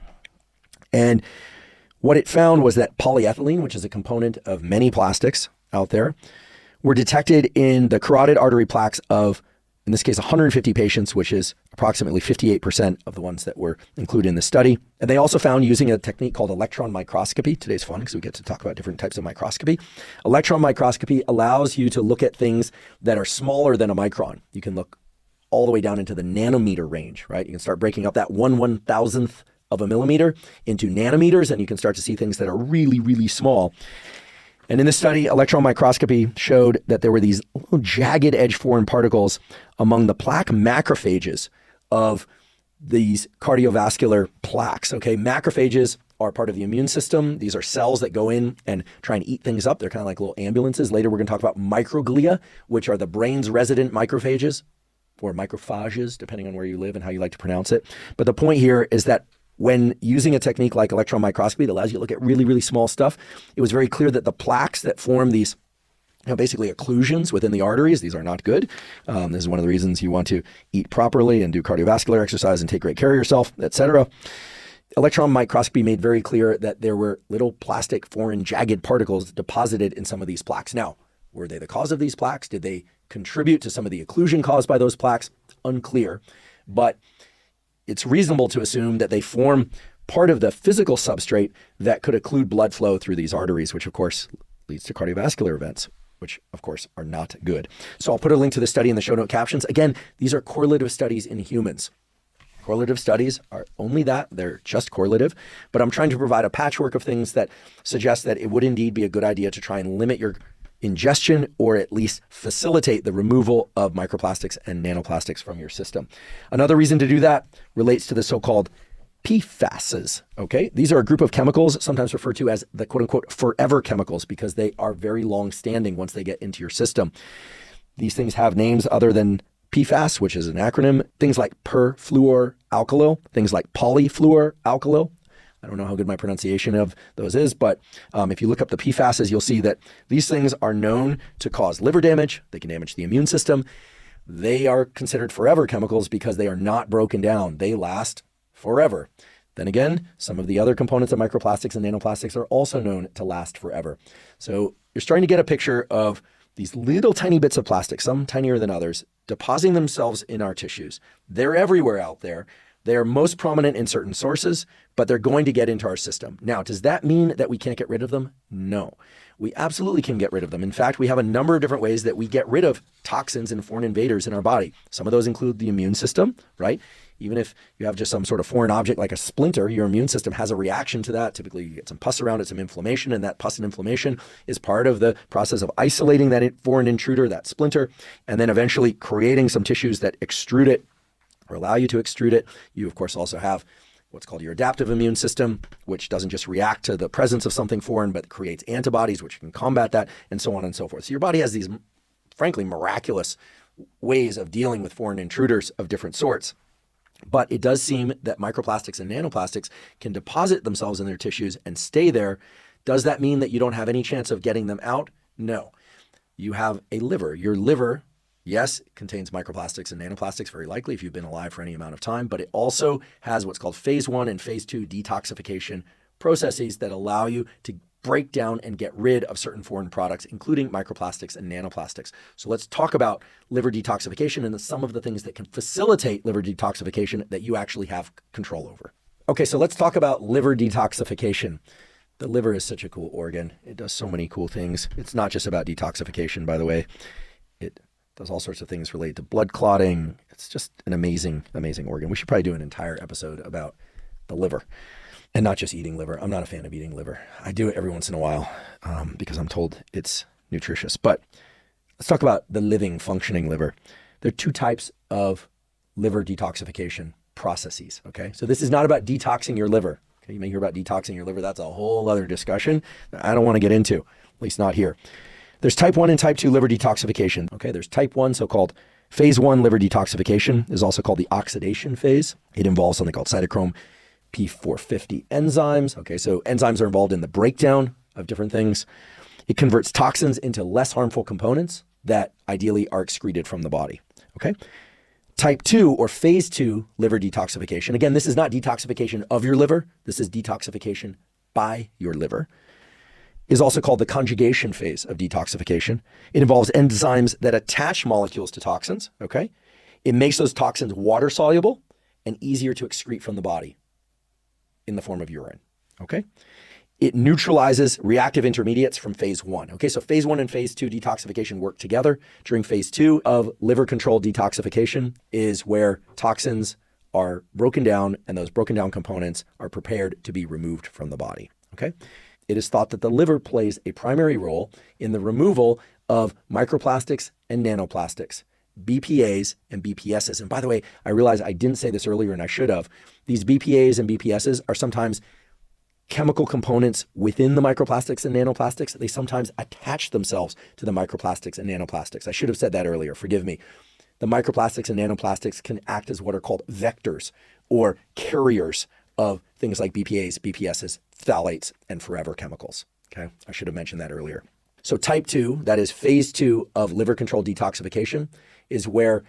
And what it found was that polyethylene, which is a component of many plastics out there, were detected in the carotid artery plaques of, in this case, 150 patients, which is approximately 58% of the ones that were included in the study. And they also found, using a technique called electron microscopy — today's fun because we get to talk about different types of microscopy. Electron microscopy allows you to look at things that are smaller than a micron. You can look all the way down into the nanometer range, right? You can start breaking up that 1/1000th of a millimeter into nanometers, and you can start to see things that are really, really small. And in this study, electron microscopy showed that there were these little jagged edge foreign particles among the plaque macrophages of these cardiovascular plaques. Okay, macrophages are part of the immune system. These are cells that go in and try and eat things up. They're kind of like little ambulances. Later, we're going to talk about microglia, which are the brain's resident macrophages, or macrophages, depending on where you live and how you like to pronounce it. But the point here is that when using a technique like electron microscopy that allows you to look at really, really small stuff, it was very clear that the plaques that form these, basically occlusions within the arteries, these are not good. This is one of the reasons you want to eat properly and do cardiovascular exercise and take great care of yourself, etc. Electron microscopy made very clear that there were little plastic foreign jagged particles deposited in some of these plaques. Now, were they the cause of these plaques? Did they contribute to some of the occlusion caused by those plaques? Unclear. But it's reasonable to assume that they form part of the physical substrate that could occlude blood flow through these arteries, which of course leads to cardiovascular events, which of course are not good. So I'll put a link to the study in the show note captions. Again, these are correlative studies in humans. Correlative studies are only that, they're just correlative, but I'm trying to provide a patchwork of things that suggest that it would indeed be a good idea to try and limit your ingestion, or at least facilitate the removal of microplastics and nanoplastics from your system. Another reason to do that relates to the so-called PFASs, okay? These are a group of chemicals, sometimes referred to as the quote-unquote forever chemicals, because they are very long-standing once they get into your system. These things have names other than PFAS, which is an acronym, things like perfluoroalkyl, things like polyfluoroalkyl. I don't know how good my pronunciation of those is, but if you look up the PFASs, you'll see that these things are known to cause liver damage. They can damage the immune system. They are considered forever chemicals because they are not broken down. They last forever. Then again, some of the other components of microplastics and nanoplastics are also known to last forever. So you're starting to get a picture of these little tiny bits of plastic, some tinier than others, depositing themselves in our tissues. They're everywhere out there. They are most prominent in certain sources, but they're going to get into our system. Now, does that mean that we can't get rid of them? No, we absolutely can get rid of them. In fact, we have a number of different ways that we get rid of toxins and foreign invaders in our body. Some of those include the immune system, right? Even if you have just some sort of foreign object like a splinter, your immune system has a reaction to that. Typically, you get some pus around it, some inflammation, and that pus and inflammation is part of the process of isolating that foreign intruder, that splinter, and then eventually creating some tissues that extrude it or allow you to extrude it. You, of course, also have what's called your adaptive immune system, which doesn't just react to the presence of something foreign, but creates antibodies, which can combat that, and so on and so forth. So your body has these, frankly, miraculous ways of dealing with foreign intruders of different sorts. But it does seem that microplastics and nanoplastics can deposit themselves in their tissues and stay there. Does that mean that you don't have any chance of getting them out? No. You have a liver. Your liver, yes, it contains microplastics and nanoplastics, very likely if you've been alive for any amount of time, but it also has what's called phase 1 and phase 2 detoxification processes that allow you to break down and get rid of certain foreign products, including microplastics and nanoplastics. So let's talk about liver detoxification and some of the things that can facilitate liver detoxification that you actually have control over. Okay, so let's talk about liver detoxification. The liver is such a cool organ. It does so many cool things. It's not just about detoxification, by the way. It does all sorts of things related to blood clotting. It's just an amazing, amazing organ. We should probably do an entire episode about the liver and not just eating liver. I'm not a fan of eating liver. I do it every once in a while because I'm told it's nutritious. But let's talk about the living, functioning liver. There are two types of liver detoxification processes, okay? So this is not about detoxing your liver. Okay, you may hear about detoxing your liver. That's a whole other discussion that I don't want to get into, at least not here. There's type 1 and type 2 liver detoxification. Okay, there's type 1, so-called phase 1 liver detoxification, is also called the oxidation phase. It involves something called cytochrome P450 enzymes. Okay, so enzymes are involved in the breakdown of different things. It converts toxins into less harmful components that ideally are excreted from the body. Okay. Type 2 or phase 2 liver detoxification. Again, this is not detoxification of your liver. This is detoxification by your liver. Is also called the conjugation phase of detoxification. It involves enzymes that attach molecules to toxins. Okay. It makes those toxins water soluble and easier to excrete from the body in the form of urine. Okay. It neutralizes reactive intermediates from phase 1. Okay, so phase 1 and phase 2 detoxification work together. During phase 2 of liver-controlled detoxification is where toxins are broken down and those broken down components are prepared to be removed from the body. Okay, it is thought that the liver plays a primary role in the removal of microplastics and nanoplastics, BPAs and BPSs. And by the way, I realize I didn't say this earlier and I should have. These BPAs and BPSs are sometimes chemical components within the microplastics and nanoplastics. They sometimes attach themselves to the microplastics and nanoplastics. I should have said that earlier, forgive me. The microplastics and nanoplastics can act as what are called vectors or carriers of things like BPAs, BPSs, phthalates, and forever chemicals. Okay, I should have mentioned that earlier. So type 2, that is phase 2 of liver-controlled detoxification, is where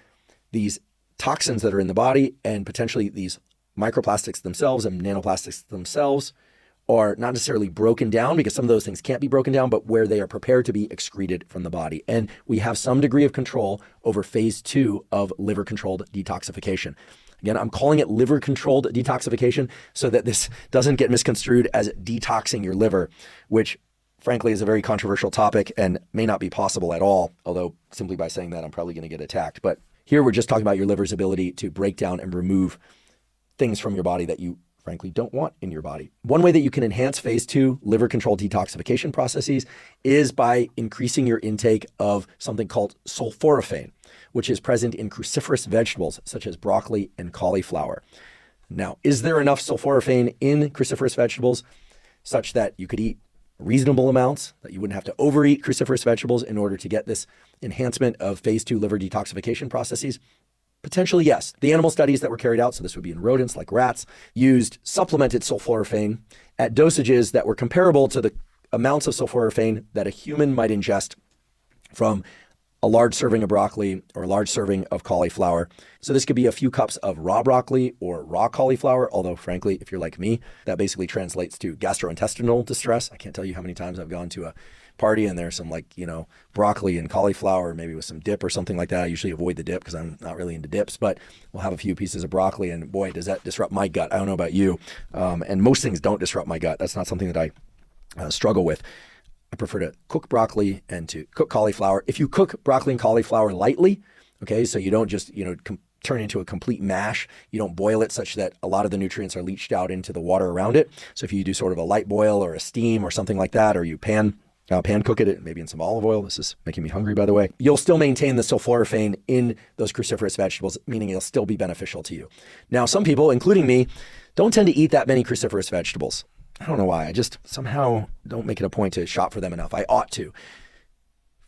these toxins that are in the body and potentially these microplastics themselves and nanoplastics themselves are not necessarily broken down, because some of those things can't be broken down, but where they are prepared to be excreted from the body. And we have some degree of control over phase 2 of liver-controlled detoxification. Again, I'm calling it liver-controlled detoxification so that this doesn't get misconstrued as detoxing your liver, which frankly is a very controversial topic and may not be possible at all, although simply by saying that I'm probably going to get attacked. But here we're just talking about your liver's ability to break down and remove things from your body that you frankly don't want in your body. One way that you can enhance phase 2 liver-controlled detoxification processes is by increasing your intake of something called sulforaphane, which is present in cruciferous vegetables such as broccoli and cauliflower. Now, is there enough sulforaphane in cruciferous vegetables such that you could eat reasonable amounts, that you wouldn't have to overeat cruciferous vegetables in order to get this enhancement of phase 2 liver detoxification processes? Potentially, yes. The animal studies that were carried out, so this would be in rodents like rats, used supplemented sulforaphane at dosages that were comparable to the amounts of sulforaphane that a human might ingest from a large serving of broccoli or a large serving of cauliflower. So this could be a few cups of raw broccoli or raw cauliflower, although frankly, if you're like me, that basically translates to gastrointestinal distress. I can't tell you how many times I've gone to a party and there's some broccoli and cauliflower, maybe with some dip or something like that. I usually avoid the dip because I'm not really into dips, but we'll have a few pieces of broccoli and boy, does that disrupt my gut. I don't know about you. And most things don't disrupt my gut. That's not something that I struggle with. I prefer to cook broccoli and to cook cauliflower. If you cook broccoli and cauliflower lightly, okay, so you don't just, turn into a complete mash. You don't boil it such that a lot of the nutrients are leached out into the water around it. So if you do sort of a light boil or a steam or something like that, or you pan cook it, maybe in some olive oil. This is making me hungry, by the way. You'll still maintain the sulforaphane in those cruciferous vegetables, meaning it'll still be beneficial to you. Now, some people, including me, don't tend to eat that many cruciferous vegetables. I don't know why. I just somehow don't make it a point to shop for them enough. I ought to.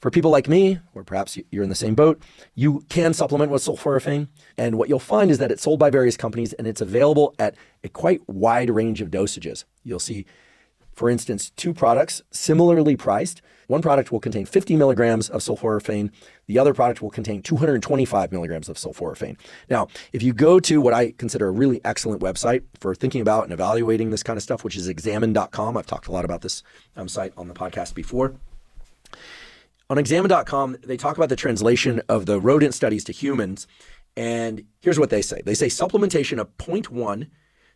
For people like me, or perhaps you're in the same boat, you can supplement with sulforaphane. And what you'll find is that it's sold by various companies and it's available at a quite wide range of dosages. You'll see, for instance, 2 products similarly priced. One product will contain 50 milligrams of sulforaphane. The other product will contain 225 milligrams of sulforaphane. Now, if you go to what I consider a really excellent website for thinking about and evaluating this kind of stuff, which is examine.com. I've talked a lot about this site on the podcast before. On examine.com, they talk about the translation of the rodent studies to humans. And here's what they say. They say supplementation of 0.1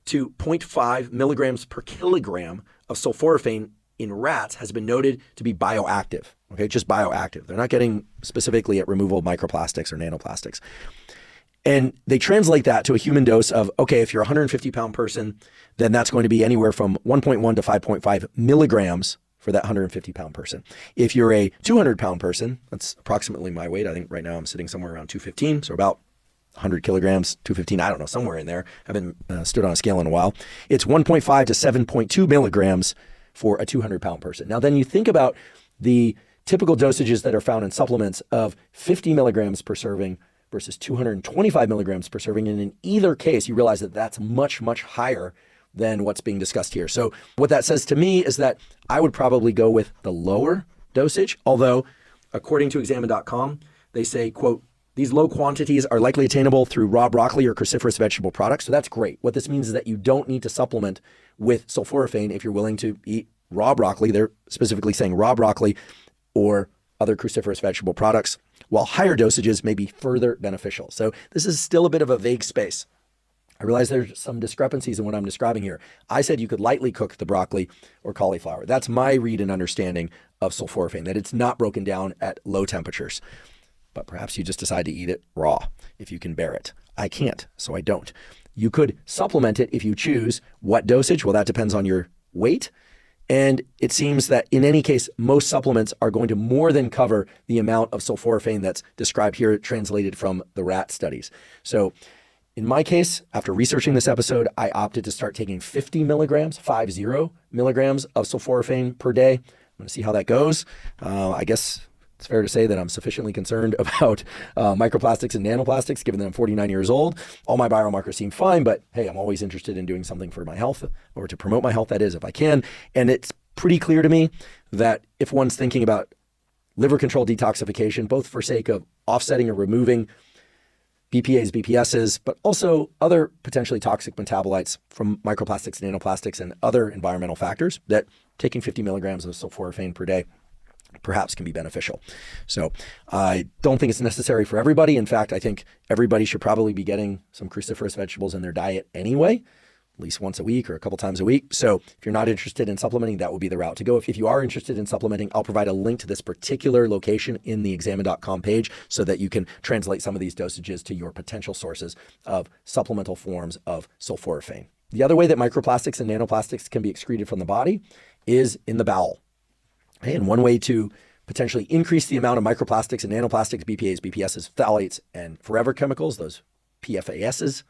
to 0.5 milligrams per kilogram of sulforaphane in rats has been noted to be bioactive, okay, just bioactive. They're not getting specifically at removal of microplastics or nanoplastics. And they translate that to a human dose of, okay, if you're a 150-pound person, then that's going to be anywhere from 1.1 to 5.5 milligrams for that 150-pound person. If you're a 200-pound person, that's approximately my weight. I think right now I'm sitting somewhere around 215, so about 100 kilograms, 215, I don't know, somewhere in there. I haven't stood on a scale in a while. It's 1.5 to 7.2 milligrams for a 200-pound person. Now, then you think about the typical dosages that are found in supplements of 50 milligrams per serving versus 225 milligrams per serving. And in either case, you realize that that's much, much higher than what's being discussed here. So what that says to me is that I would probably go with the lower dosage, although according to examine.com, they say, quote, these low quantities are likely attainable through raw broccoli or cruciferous vegetable products. So that's great. What this means is that you don't need to supplement with sulforaphane if you're willing to eat raw broccoli. They're specifically saying raw broccoli or other cruciferous vegetable products, while higher dosages may be further beneficial. So this is still a bit of a vague space. I realize there's some discrepancies in what I'm describing here. I said you could lightly cook the broccoli or cauliflower. That's my read and understanding of sulforaphane, that it's not broken down at low temperatures. But perhaps you just decide to eat it raw if you can bear it. I can't, so I don't. You could supplement it if you choose. What dosage? Well, that depends on your weight. And it seems that in any case, most supplements are going to more than cover the amount of sulforaphane that's described here, translated from the rat studies. So in my case, after researching this episode, I opted to start taking 50 milligrams, 50 milligrams of sulforaphane per day. I'm going to see how that goes. I guess it's fair to say that I'm sufficiently concerned about microplastics and nanoplastics, given that I'm 49 years old. All my biomarkers seem fine, but hey, I'm always interested in doing something for my health, or to promote my health, that is, if I can. And it's pretty clear to me that if one's thinking about liver control detoxification, both for sake of offsetting or removing BPAs, BPSs, but also other potentially toxic metabolites from microplastics, nanoplastics, and other environmental factors, that taking 50 milligrams of sulforaphane per day perhaps can be beneficial. So I don't think it's necessary for everybody. In fact, I think everybody should probably be getting some cruciferous vegetables in their diet anyway, at least once a week or a couple times a week. So if you're not interested in supplementing, that would be the route to go. If you are interested in supplementing, I'll provide a link to this particular location in the examine.com page so that you can translate some of these dosages to your potential sources of supplemental forms of sulforaphane. The other way that microplastics and nanoplastics can be excreted from the body is in the bowel. And one way to potentially increase the amount of microplastics and nanoplastics, BPAs, BPSs, phthalates, and forever chemicals, those PFASs,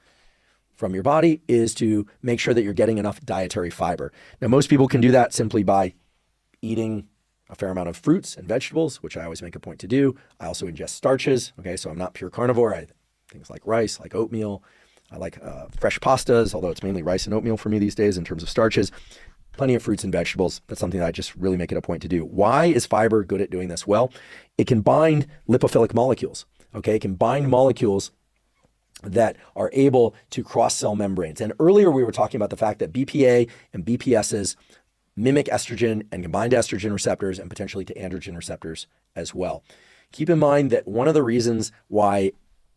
from your body, is to make sure that you're getting enough dietary fiber. Now, most people can do that simply by eating a fair amount of fruits and vegetables, which I always make a point to do. I also ingest starches. Okay, so I'm not pure carnivore. Things like rice, like oatmeal. I like fresh pastas, although it's mainly rice and oatmeal for me these days in terms of starches. Plenty of fruits and vegetables. That's something that I just really make it a point to do. Why is fiber good at doing this? Well, it can bind lipophilic molecules. Okay, it can bind molecules that are able to cross cell membranes. And earlier we were talking about the fact that BPA and BPSs mimic estrogen and can bind to estrogen receptors and potentially to androgen receptors as well. Keep in mind that one of the reasons why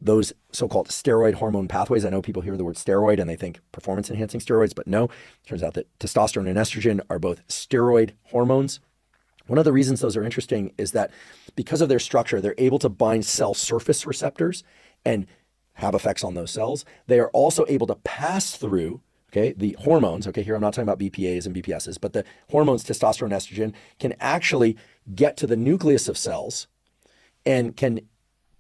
those so-called steroid hormone pathways, I know people hear the word steroid and they think performance-enhancing steroids, but no, it turns out that testosterone and estrogen are both steroid hormones. One of the reasons those are interesting is that because of their structure, they're able to bind cell surface receptors and have effects on those cells. They are also able to pass through, okay, the hormones. Okay, here I'm not talking about BPAs and BPSs, but the hormones, testosterone, estrogen, can actually get to the nucleus of cells and can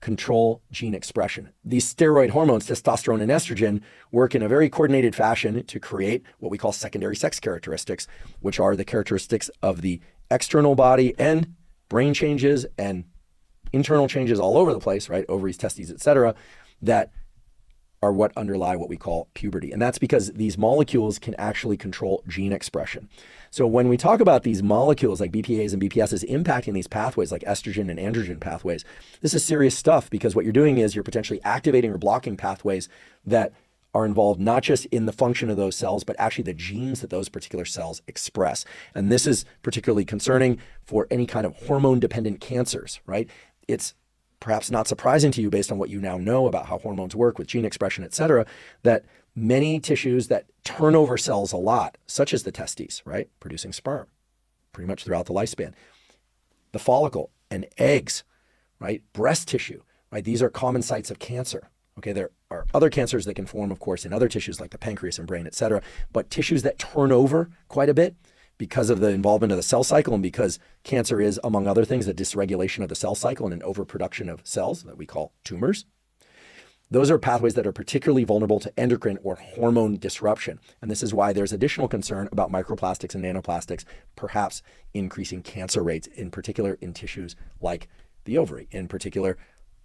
control gene expression. These steroid hormones, testosterone and estrogen, work in a very coordinated fashion to create what we call secondary sex characteristics, which are the characteristics of the external body and brain changes and internal changes all over the place, right? Ovaries, testes, etc., that are what underlie what we call puberty. And that's because these molecules can actually control gene expression. So when we talk about these molecules like BPAs and BPSs impacting these pathways like estrogen and androgen pathways, this is serious stuff, because what you're doing is you're potentially activating or blocking pathways that are involved not just in the function of those cells, but actually the genes that those particular cells express. And this is particularly concerning for any kind of hormone-dependent cancers, right? It's perhaps not surprising to you based on what you now know about how hormones work with gene expression, et cetera, that Many tissues that turn over cells a lot, such as the testes, right? Producing sperm pretty much throughout the lifespan. The follicle and eggs, right? Breast tissue, right? These are common sites of cancer. Okay, there are other cancers that can form, of course, in other tissues like the pancreas and brain, et cetera. But tissues that turn over quite a bit because of the involvement of the cell cycle and because cancer is, among other things, a dysregulation of the cell cycle and an overproduction of cells that we call tumors. Those are pathways that are particularly vulnerable to endocrine or hormone disruption. And this is why there's additional concern about microplastics and nanoplastics, perhaps increasing cancer rates, in particular in tissues like the ovary, in particular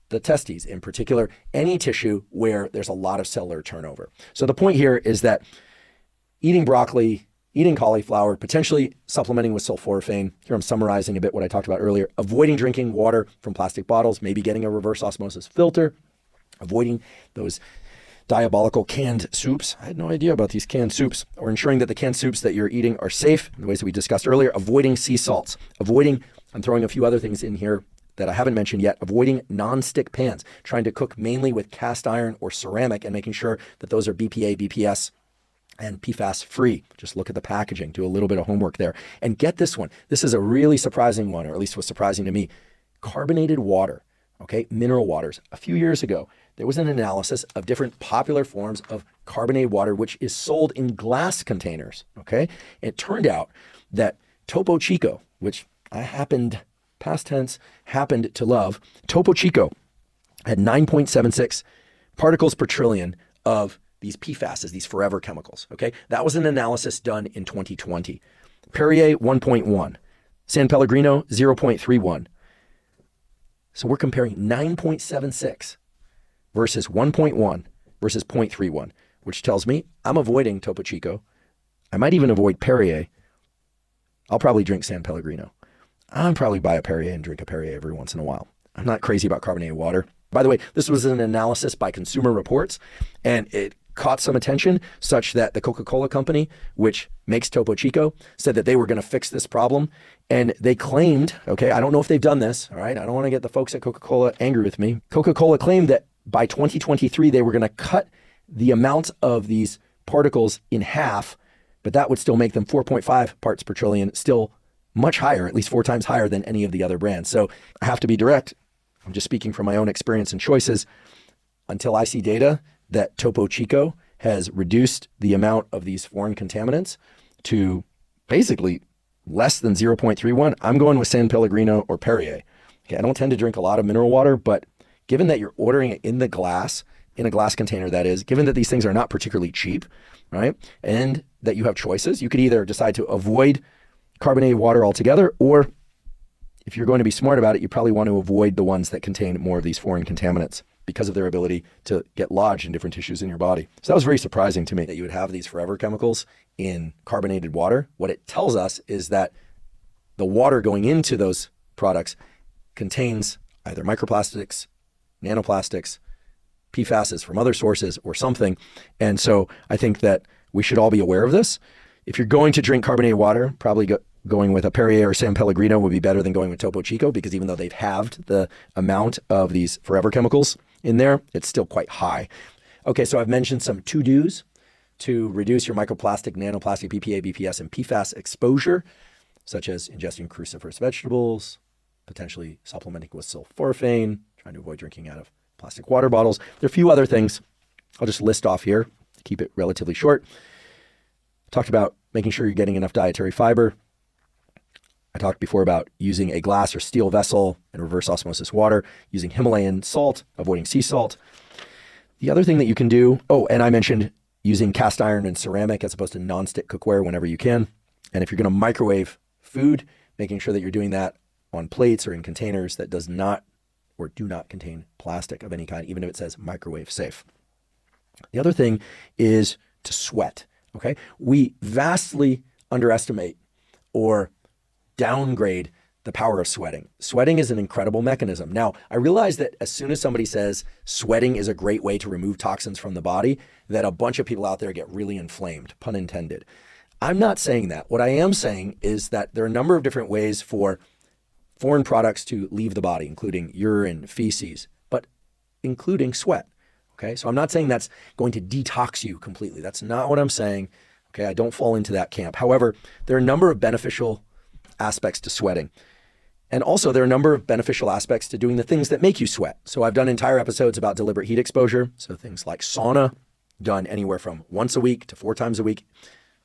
the testes, in particular any tissue where there's a lot of cellular turnover. So the point here is that eating broccoli, eating cauliflower, potentially supplementing with sulforaphane. Here I'm summarizing a bit what I talked about earlier. Avoiding drinking water from plastic bottles, maybe getting a reverse osmosis filter, avoiding those diabolical canned soups. I had no idea about these canned soups. Or ensuring that the canned soups that you're eating are safe in the ways that we discussed earlier. Avoiding sea salts. Avoiding, I'm throwing a few other things in here that I haven't mentioned yet, avoiding non-stick pans, trying to cook mainly with cast iron or ceramic and making sure that those are BPA, BPS, and PFAS free. Just look at the packaging, do a little bit of homework there. And get this one. This is a really surprising one, or at least was surprising to me. Carbonated water, okay, mineral waters. A few years ago, there was an analysis of different popular forms of carbonated water, which is sold in glass containers, okay? It turned out that Topo Chico, which I past tense, happened to love, Topo Chico had 9.76 particles per trillion of these PFAS, these forever chemicals, okay? That was an analysis done in 2020. Perrier, 1.1. San Pellegrino, 0.31. So we're comparing 9.76 versus 1.1 versus 0.31, which tells me I'm avoiding Topo Chico. I might even avoid Perrier. I'll probably drink San Pellegrino. I'll probably buy a Perrier and drink a Perrier every once in a while. I'm not crazy about carbonated water. By the way, this was an analysis by Consumer Reports, and it caught some attention such that the Coca-Cola company, which makes Topo Chico, said that they were going to fix this problem. And they claimed, okay, I don't know if they've done this, all right? I don't want to get the folks at Coca-Cola angry with me. Coca-Cola claimed that by 2023, they were going to cut the amount of these particles in half, but that would still make them 4.5 parts per trillion, still much higher, at least 4 times higher than any of the other brands. So I have to be direct. I'm just speaking from my own experience and choices. Until I see data that Topo Chico has reduced the amount of these foreign contaminants to basically less than 0.31, I'm going with San Pellegrino or Perrier. Okay, I don't tend to drink a lot of mineral water, but given that you're ordering it in a glass container, that is, given that these things are not particularly cheap, right? And that you have choices, you could either decide to avoid carbonated water altogether, or if you're going to be smart about it, you probably want to avoid the ones that contain more of these foreign contaminants because of their ability to get lodged in different tissues in your body. So that was very surprising to me that you would have these forever chemicals in carbonated water. What it tells us is that the water going into those products contains either microplastics, nanoplastics, PFAS from other sources or something. And so I think that we should all be aware of this. If you're going to drink carbonated water, probably going with a Perrier or San Pellegrino would be better than going with Topo Chico, because even though they've halved the amount of these forever chemicals in there, it's still quite high. Okay, so I've mentioned some to-dos to reduce your microplastic, nanoplastic, BPA, BPS, and PFAS exposure, such as ingesting cruciferous vegetables, potentially supplementing with sulforaphane, trying to avoid drinking out of plastic water bottles. There are a few other things I'll just list off here to keep it relatively short. I talked about making sure you're getting enough dietary fiber. I talked before about using a glass or steel vessel and reverse osmosis water, using Himalayan salt, avoiding sea salt. The other thing that you can do, and I mentioned using cast iron and ceramic as opposed to non-stick cookware whenever you can. And if you're going to microwave food, making sure that you're doing that on plates or in containers that does not or do not contain plastic of any kind, even if it says microwave safe. The other thing is to sweat, okay? We vastly underestimate or downgrade the power of sweating. Sweating is an incredible mechanism. Now, I realize that as soon as somebody says sweating is a great way to remove toxins from the body, that a bunch of people out there get really inflamed, pun intended. I'm not saying that. What I am saying is that there are a number of different ways for foreign products to leave the body, including urine, feces, but including sweat. Okay, so I'm not saying that's going to detox you completely. That's not what I'm saying. Okay, I don't fall into that camp. However, there are a number of beneficial aspects to sweating. And also there are a number of beneficial aspects to doing the things that make you sweat. So I've done entire episodes about deliberate heat exposure. So things like sauna, done anywhere from once a week to 4 times a week.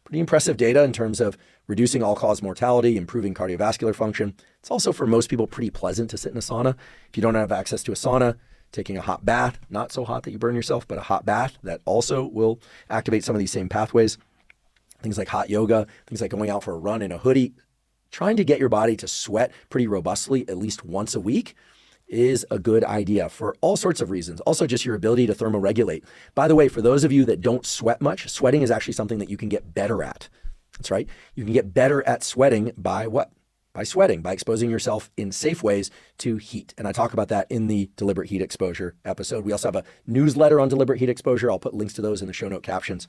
Pretty impressive data in terms of reducing all-cause mortality, improving cardiovascular function. It's also for most people pretty pleasant to sit in a sauna. If you don't have access to a sauna, taking a hot bath, not so hot that you burn yourself, but a hot bath that also will activate some of these same pathways. Things like hot yoga, things like going out for a run in a hoodie. Trying to get your body to sweat pretty robustly at least once a week is a good idea for all sorts of reasons. Also just your ability to thermoregulate. By the way, for those of you that don't sweat much, sweating is actually something that you can get better at. That's right. You can get better at sweating by what? By sweating, by exposing yourself in safe ways to heat. And I talk about that in the deliberate heat exposure episode. We also have a newsletter on deliberate heat exposure. I'll put links to those in the show note captions.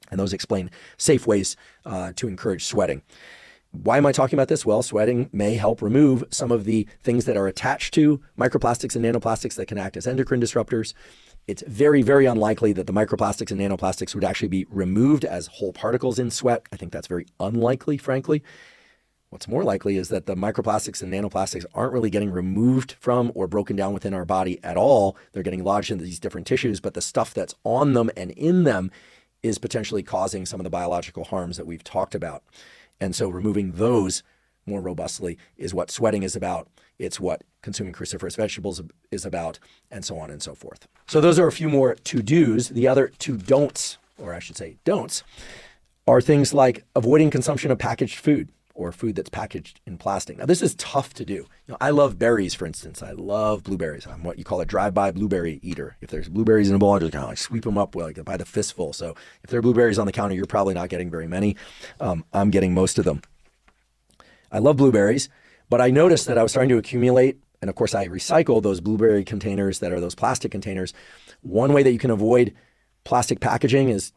And those explain safe ways to encourage sweating. Why am I talking about this? Well, sweating may help remove some of the things that are attached to microplastics and nanoplastics that can act as endocrine disruptors. It's very, very unlikely that the microplastics and nanoplastics would actually be removed as whole particles in sweat. I think that's very unlikely, frankly. What's more likely is that the microplastics and nanoplastics aren't really getting removed from or broken down within our body at all. They're getting lodged into these different tissues, but the stuff that's on them and in them is potentially causing some of the biological harms that we've talked about. And so removing those more robustly is what sweating is about. It's what consuming cruciferous vegetables is about, and so on and so forth. So those are a few more to-dos. The other two don'ts, or I should say don'ts, are things like avoiding consumption of packaged food or food that's packaged in plastic. Now, this is tough to do. You know, I love berries, for instance. I love blueberries. I'm what you call a drive-by blueberry eater. If there's blueberries in a bowl, I just kind of like sweep them up like by the fistful. So if there are blueberries on the counter, you're probably not getting very many. I'm getting most of them. I love blueberries, but I noticed that I was starting to accumulate, and of course I recycle those blueberry containers that are those plastic containers. One way that you can avoid plastic packaging is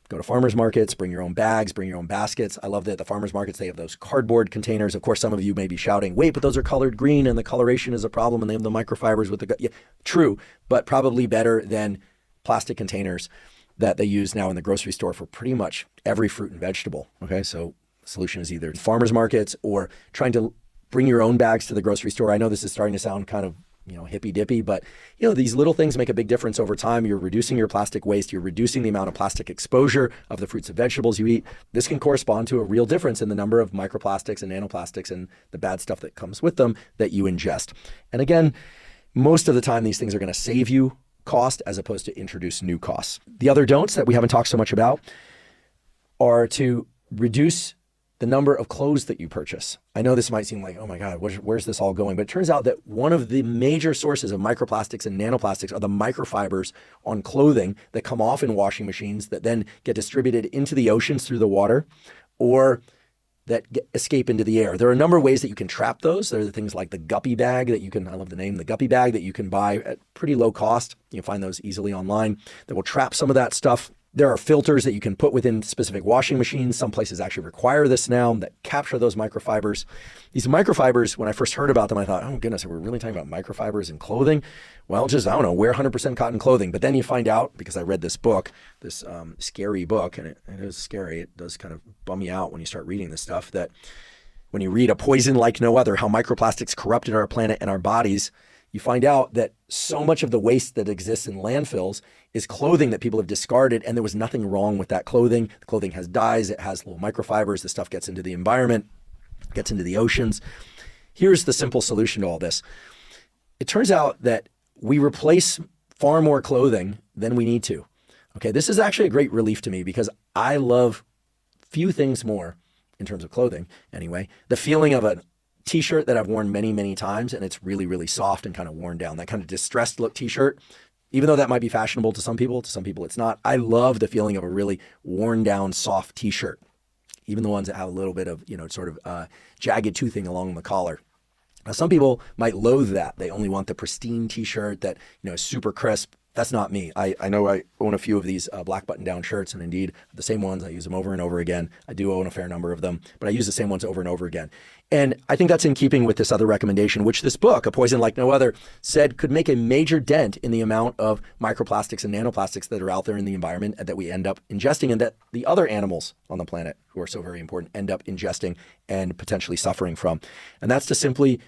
go to farmers markets, bring your own bags, bring your own baskets. I love that at the farmers markets, they have those cardboard containers. Of course, some of you may be shouting, wait, but those are colored green and the coloration is a problem and they have the microfibers with the, yeah, true, but probably better than plastic containers that they use now in the grocery store for pretty much every fruit and vegetable. Okay, so the solution is either farmers markets or trying to bring your own bags to the grocery store. I know this is starting to sound kind of hippy dippy, but these little things make a big difference over time. You're reducing your plastic waste. You're reducing the amount of plastic exposure of the fruits and vegetables you eat. This can correspond to a real difference in the number of microplastics and nanoplastics and the bad stuff that comes with them that you ingest. And again, most of the time, these things are going to save you cost as opposed to introduce new costs. The other don'ts that we haven't talked so much about are to reduce the number of clothes that you purchase. I know this might seem like, oh my God, where's this all going? But it turns out that one of the major sources of microplastics and nanoplastics are the microfibers on clothing that come off in washing machines that then get distributed into the oceans through the water or that escape into the air. There are a number of ways that you can trap those. There are things like the guppy bag that you can, I love the name, the guppy bag that you can buy at pretty low cost. You can find those easily online that will trap some of that stuff. There are filters that you can put within specific washing machines. Some places actually require this now that capture those microfibers. These microfibers, when I first heard about them, I thought, oh goodness, we're really talking about microfibers in clothing? Well, just, I don't know, wear 100% cotton clothing. But then you find out, because I read this book, this scary book, and it is scary. It does kind of bum you out when you start reading this stuff, that when you read A Poison Like No Other, How Microplastics Corrupted Our Planet and Our Bodies, you find out that so much of the waste that exists in landfills is clothing that people have discarded, and there was nothing wrong with that clothing. The clothing has dyes, it has little microfibers, the stuff gets into the environment, gets into the oceans. Here's the simple solution to all this. It turns out that we replace far more clothing than we need to. Okay, this is actually a great relief to me because I love few things more in terms of clothing anyway. The feeling of a t-shirt that I've worn many, many times and it's really, really soft and kind of worn down. That kind of distressed look t-shirt, even though that might be fashionable to some people it's not. I love the feeling of a really worn down, soft t-shirt, even the ones that have a little bit of, sort of jagged toothing along the collar. Now, some people might loathe that. They only want the pristine t-shirt that, is super crisp. That's not me. I know I own a few of these black button-down shirts, and indeed, the same ones. I use them over and over again. I do own a fair number of them, but I use the same ones over and over again. And I think that's in keeping with this other recommendation, which this book, A Poison Like No Other, said could make a major dent in the amount of microplastics and nanoplastics that are out there in the environment and that we end up ingesting, and that the other animals on the planet who are so very important end up ingesting and potentially suffering from. And that's to simply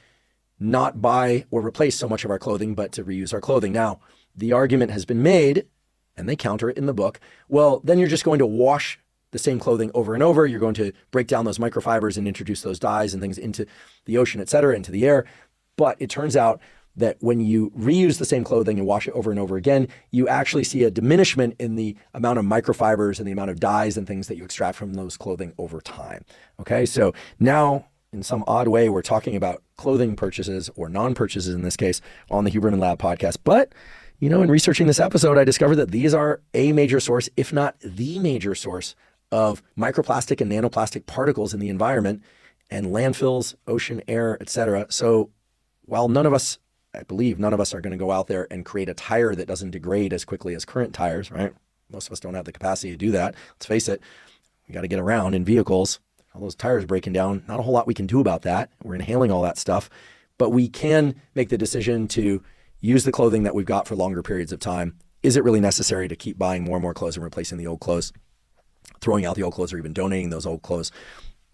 not buy or replace so much of our clothing, but to reuse our clothing. Now, the argument has been made, and they counter it in the book, well, then you're just going to wash the same clothing over and over. You're going to break down those microfibers and introduce those dyes and things into the ocean, et cetera, into the air. But it turns out that when you reuse the same clothing and wash it over and over again, you actually see a diminishment in the amount of microfibers and the amount of dyes and things that you extract from those clothing over time. Okay, so now in some odd way, we're talking about clothing purchases or non-purchases in this case on the Huberman Lab podcast. But in researching this episode, I discovered that these are a major source, if not the major source, of microplastic and nanoplastic particles in the environment and landfills, ocean, air, et cetera. So while I believe none of us are going to go out there and create a tire that doesn't degrade as quickly as current tires, right? Most of us don't have the capacity to do that. Let's face it, we got to get around in vehicles. All those tires breaking down, not a whole lot we can do about that. We're inhaling all that stuff, but we can make the decision to use the clothing that we've got for longer periods of time. Is it really necessary to keep buying more and more clothes and replacing the old clothes, throwing out the old clothes, or even donating those old clothes?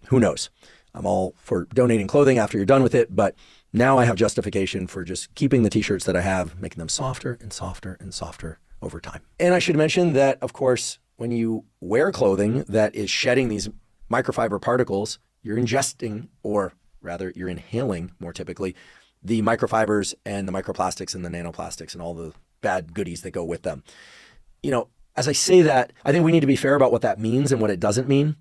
Who knows? I'm all for donating clothing after you're done with it, but now I have justification for just keeping the t-shirts that I have, making them softer and softer and softer over time. And I should mention that, of course, when you wear clothing that is shedding these microfiber particles, you're ingesting, or rather you're inhaling more typically, the microfibers and the microplastics and the nanoplastics and all the bad goodies that go with them. As I say that, I think we need to be fair about what that means and what it doesn't mean.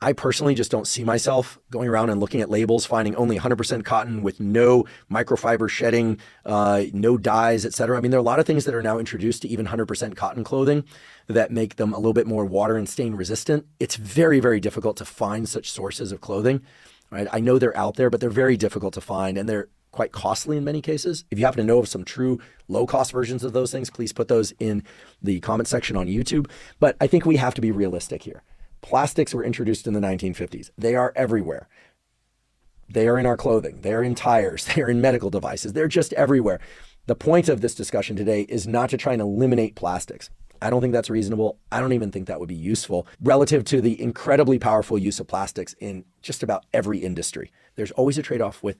I personally just don't see myself going around and looking at labels, finding only 100% cotton with no microfiber shedding, no dyes, et cetera. I mean, there are a lot of things that are now introduced to even 100% cotton clothing that make them a little bit more water and stain resistant. It's very, very difficult to find such sources of clothing, right? I know they're out there, but they're very difficult to find, and they're quite costly in many cases. If you happen to know of some true low-cost versions of those things, please put those in the comment section on YouTube. But I think we have to be realistic here. Plastics were introduced in the 1950s. They are everywhere. They are in our clothing. They are in tires. They are in medical devices. They're just everywhere. The point of this discussion today is not to try and eliminate plastics. I don't think that's reasonable. I don't even think that would be useful relative to the incredibly powerful use of plastics in just about every industry. There's always a trade-off with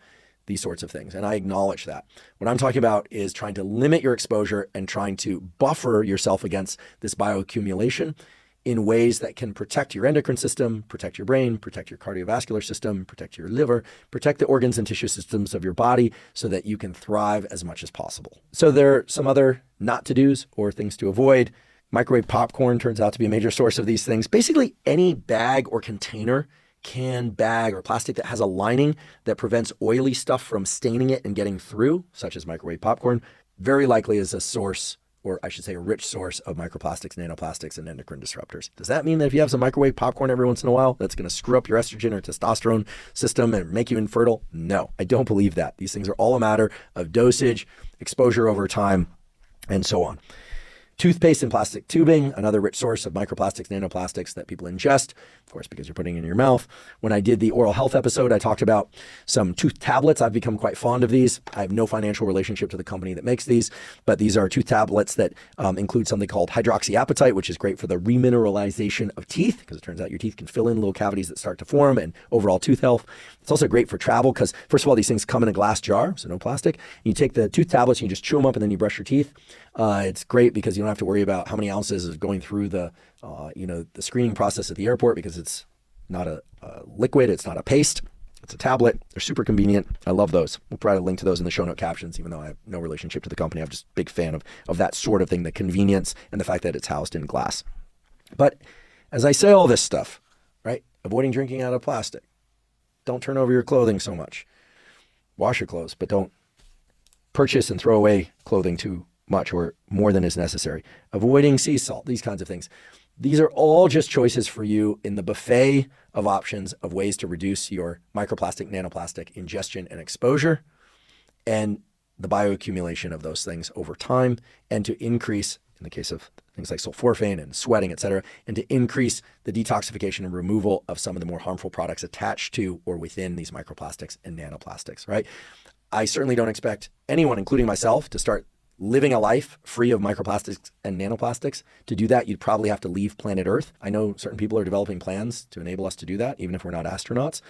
these sorts of things, and I acknowledge that. What I'm talking about is trying to limit your exposure and trying to buffer yourself against this bioaccumulation in ways that can protect your endocrine system, protect your brain, protect your cardiovascular system, protect your liver, protect the organs and tissue systems of your body so that you can thrive as much as possible. So there are some other not to-dos or things to avoid. Microwave popcorn turns out to be a major source of these things. Basically, any bag or container, can, bag, or plastic that has a lining that prevents oily stuff from staining it and getting through, such as microwave popcorn, very likely is a source, or I should say a rich source, of microplastics, nanoplastics, and endocrine disruptors. Does that mean that if you have some microwave popcorn every once in a while, that's going to screw up your estrogen or testosterone system and make you infertile? No, I don't believe that. These things are all a matter of dosage, exposure over time, and so on. Toothpaste and plastic tubing, another rich source of microplastics, nanoplastics that people ingest, of course, because you're putting it in your mouth. When I did the oral health episode, I talked about some tooth tablets. I've become quite fond of these. I have no financial relationship to the company that makes these, but these are tooth tablets that include something called hydroxyapatite, which is great for the remineralization of teeth, because it turns out your teeth can fill in little cavities that start to form, and overall tooth health. It's also great for travel because, first of all, these things come in a glass jar, so no plastic. You take the tooth tablets, and you just chew them up, and then you brush your teeth. It's great because you don't have to worry about how many ounces is going through the screening process at the airport, because it's not a liquid, it's not a paste, it's a tablet. They're super convenient. I love those. We'll provide a link to those in the show note captions, even though I have no relationship to the company. I'm just a big fan of that sort of thing, the convenience and the fact that it's housed in glass. But as I say all this stuff, right? Avoiding drinking out of plastic. Don't turn over your clothing so much. Wash your clothes, but don't purchase and throw away clothing too much or more than is necessary. Avoiding sea salt, these kinds of things. These are all just choices for you in the buffet of options of ways to reduce your microplastic, nanoplastic ingestion and exposure, and the bioaccumulation of those things over time, and to increase in the case of things like sulforaphane and sweating, et cetera, and to increase the detoxification and removal of some of the more harmful products attached to or within these microplastics and nanoplastics, right? I certainly don't expect anyone, including myself, to start living a life free of microplastics and nanoplastics. To do that, you'd probably have to leave planet Earth. I know certain people are developing plans to enable us to do that, even if we're not astronauts.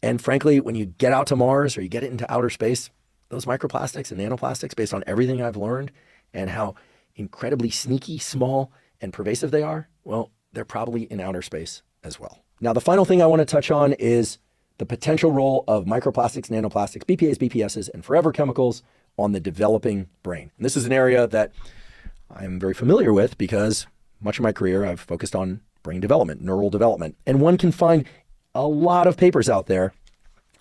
And frankly, when you get out to Mars or you get into outer space, those microplastics and nanoplastics, based on everything I've learned and how incredibly sneaky, small, and pervasive they are, well, they're probably in outer space as well. Now, the final thing I want to touch on is the potential role of microplastics, nanoplastics, BPAs, BPSs, and forever chemicals on the developing brain. And this is an area that I'm very familiar with because much of my career I've focused on brain development, neural development. And one can find a lot of papers out there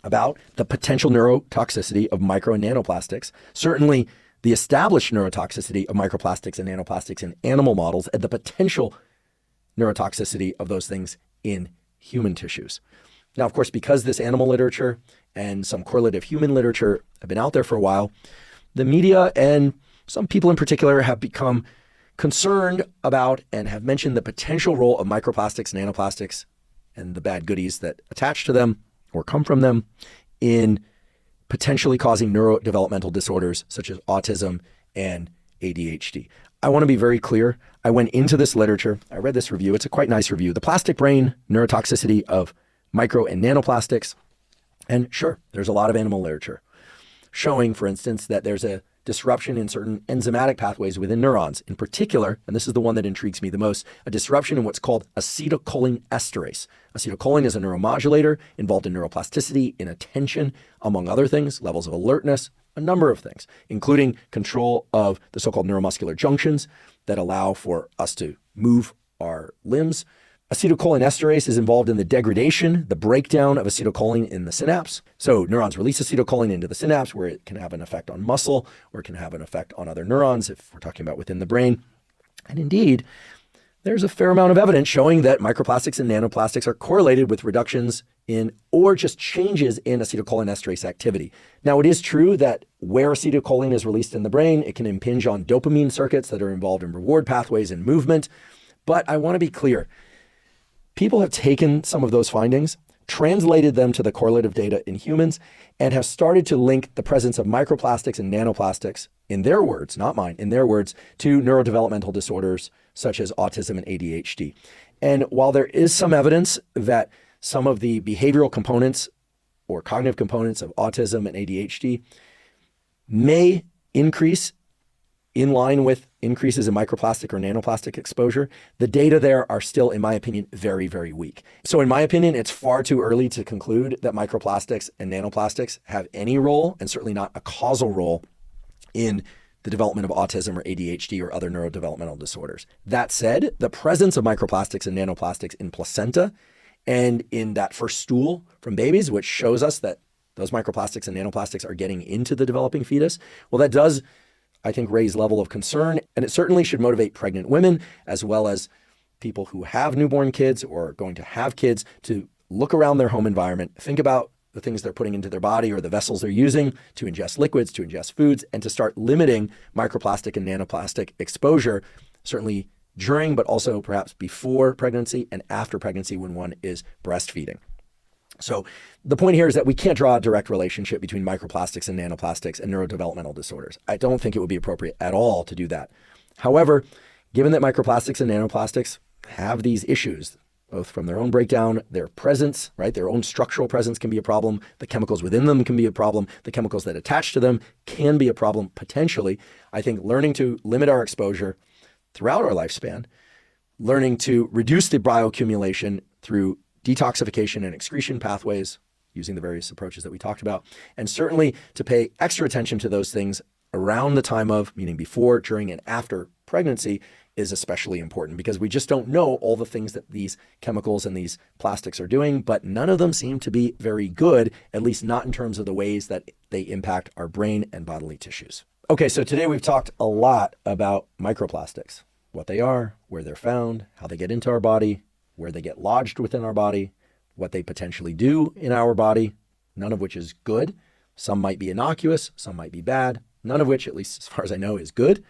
about the potential neurotoxicity of micro and nanoplastics. Certainly the established neurotoxicity of microplastics and nanoplastics in animal models, and the potential neurotoxicity of those things in human tissues. Now, of course, because this animal literature and some correlative human literature have been out there for a while, the media and some people in particular have become concerned about and have mentioned the potential role of microplastics, nanoplastics, and the bad goodies that attach to them or come from them in potentially causing neurodevelopmental disorders such as autism and ADHD. I want to be very clear. I went into this literature. I read this review. It's a quite nice review. The Plastic Brain Neurotoxicity of Micro and Nanoplastics. And sure, there's a lot of animal literature showing, for instance, that there's a disruption in certain enzymatic pathways within neurons. In particular, and this is the one that intrigues me the most, a disruption in what's called acetylcholine esterase. Acetylcholine is a neuromodulator involved in neuroplasticity, in attention, among other things, levels of alertness, a number of things, including control of the so-called neuromuscular junctions that allow for us to move our limbs. Acetylcholine esterase is involved in the degradation, the breakdown of acetylcholine in the synapse. So neurons release acetylcholine into the synapse where it can have an effect on muscle or it can have an effect on other neurons if we're talking about within the brain. And indeed, there's a fair amount of evidence showing that microplastics and nanoplastics are correlated with reductions in or just changes in acetylcholine esterase activity. Now, it is true that where acetylcholine is released in the brain, it can impinge on dopamine circuits that are involved in reward pathways and movement. But I want to be clear. People have taken some of those findings, translated them to the correlative data in humans, and have started to link the presence of microplastics and nanoplastics, in their words, not mine, in their words, to neurodevelopmental disorders such as autism and ADHD. And while there is some evidence that some of the behavioral components or cognitive components of autism and ADHD may increase in line with increases in microplastic or nanoplastic exposure, the data there are still, in my opinion, very, very weak. So in my opinion, it's far too early to conclude that microplastics and nanoplastics have any role, and certainly not a causal role, in the development of autism or ADHD or other neurodevelopmental disorders. That said, the presence of microplastics and nanoplastics in placenta and in that first stool from babies, which shows us that those microplastics and nanoplastics are getting into the developing fetus, well, that does, I think, raise level of concern, and it certainly should motivate pregnant women as well as people who have newborn kids or are going to have kids to look around their home environment, think about the things they're putting into their body or the vessels they're using to ingest liquids, to ingest foods, and to start limiting microplastic and nanoplastic exposure, certainly during, but also perhaps before pregnancy and after pregnancy when one is breastfeeding. So the point here is that we can't draw a direct relationship between microplastics and nanoplastics and neurodevelopmental disorders. I don't think it would be appropriate at all to do that. However, given that microplastics and nanoplastics have these issues, both from their own breakdown, their presence, right? Their own structural presence can be a problem. The chemicals within them can be a problem. The chemicals that attach to them can be a problem potentially. I think learning to limit our exposure throughout our lifespan, learning to reduce the bioaccumulation through detoxification and excretion pathways using the various approaches that we talked about, and certainly to pay extra attention to those things around the time of, meaning before, during, and after pregnancy, is especially important because we just don't know all the things that these chemicals and these plastics are doing, but none of them seem to be very good, at least not in terms of the ways that they impact our brain and bodily tissues. Okay, so today we've talked a lot about microplastics, what they are, where they're found, how they get into our body, where they get lodged within our body, what they potentially do in our body, none of which is good. Some might be innocuous, some might be bad, none of which, at least as far as I know, is good.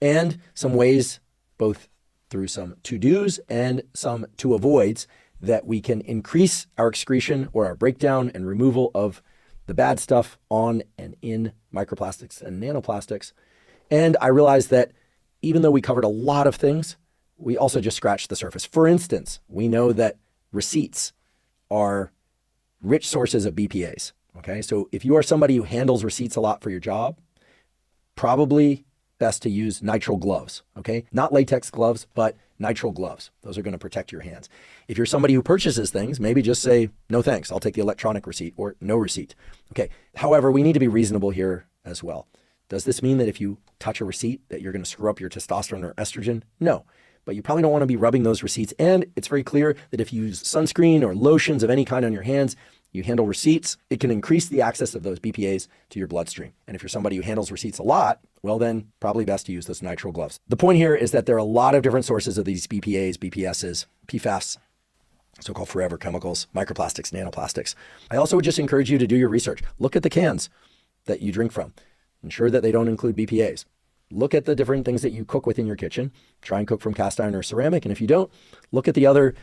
and some ways, both through some to-dos and some to-avoids, that we can increase our excretion or our breakdown and removal of the bad stuff on and in microplastics and nanoplastics. And I realized that even though we covered a lot of things, we also just scratched the surface. For instance, we know that receipts are rich sources of BPAs. Okay, so if you are somebody who handles receipts a lot for your job, probably best to use nitrile gloves. Okay, not latex gloves, but nitrile gloves. Those are going to protect your hands. If you're somebody who purchases things, maybe just say, no thanks, I'll take the electronic receipt, or no receipt. Okay, however, we need to be reasonable here as well. Does this mean that if you touch a receipt that you're going to screw up your testosterone or estrogen? No, but you probably don't want to be rubbing those receipts. And it's very clear that if you use sunscreen or lotions of any kind on your hands, you handle receipts, it can increase the access of those BPAs to your bloodstream. And if you're somebody who handles receipts a lot, well then probably best to use those nitrile gloves. The point here is that there are a lot of different sources of these BPAs, BPSs, PFAS, so-called forever chemicals, microplastics, nanoplastics. I also would just encourage you to do your research. Look at the cans that you drink from. Ensure that they don't include BPAs. Look at the different things that you cook with in your kitchen. Try and cook from cast iron or ceramic. And if you don't, look at the other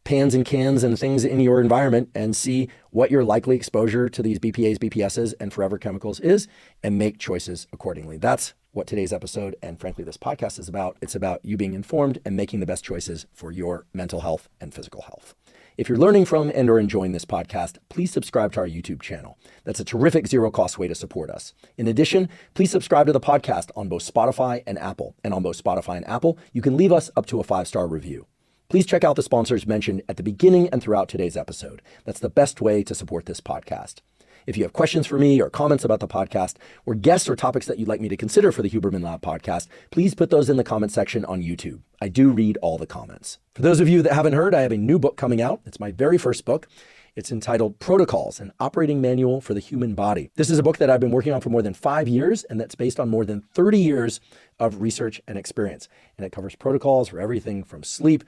pans and cans and things in your environment and see what your likely exposure to these BPAs, BPSs, and forever chemicals is, and make choices accordingly. That's what today's episode and frankly this podcast is about. It's about you being informed and making the best choices for your mental health and physical health. If you're learning from and or enjoying this podcast, please subscribe to our YouTube channel. That's a terrific zero-cost way to support us. In addition, please subscribe to the podcast on both Spotify and Apple. And on both Spotify and Apple, you can leave us up to a 5-star review. Please check out the sponsors mentioned at the beginning and throughout today's episode. That's the best way to support this podcast. If you have questions for me or comments about the podcast or guests or topics that you'd like me to consider for the Huberman Lab podcast, please put those in the comment section on YouTube. I do read all the comments. For those of you that haven't heard, I have a new book coming out. It's my very first book. It's entitled Protocols, an Operating Manual for the Human Body. This is a book that I've been working on for more than 5 years, and that's based on more than 30 years of research and experience. And it covers protocols for everything from sleep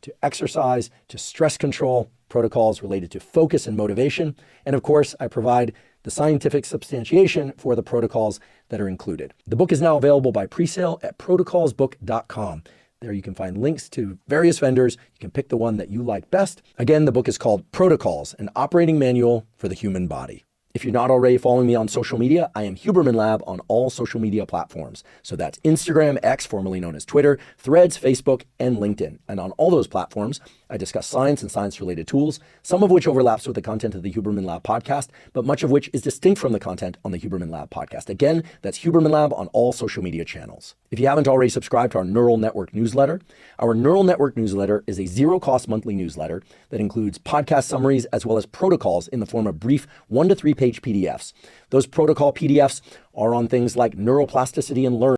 to exercise, to stress control, protocols related to focus and motivation. And of course, I provide the scientific substantiation for the protocols that are included. The book is now available by pre-sale at protocolsbook.com. There you can find links to various vendors. You can pick the one that you like best. Again, the book is called Protocols, an Operating Manual for the Human Body. If you're not already following me on social media, I am Huberman Lab on all social media platforms. So that's Instagram, X, formerly known as Twitter, Threads, Facebook, and LinkedIn. And on all those platforms, I discuss science and science-related tools, some of which overlaps with the content of the Huberman Lab podcast, but much of which is distinct from the content on the Huberman Lab podcast. Again, that's Huberman Lab on all social media channels. If you haven't already subscribed to our Neural Network newsletter, our Neural Network newsletter is a zero-cost monthly newsletter that includes podcast summaries as well as protocols in the form of brief 1 to 3 page PDFs. Those protocol PDFs are on things like neuroplasticity and learning,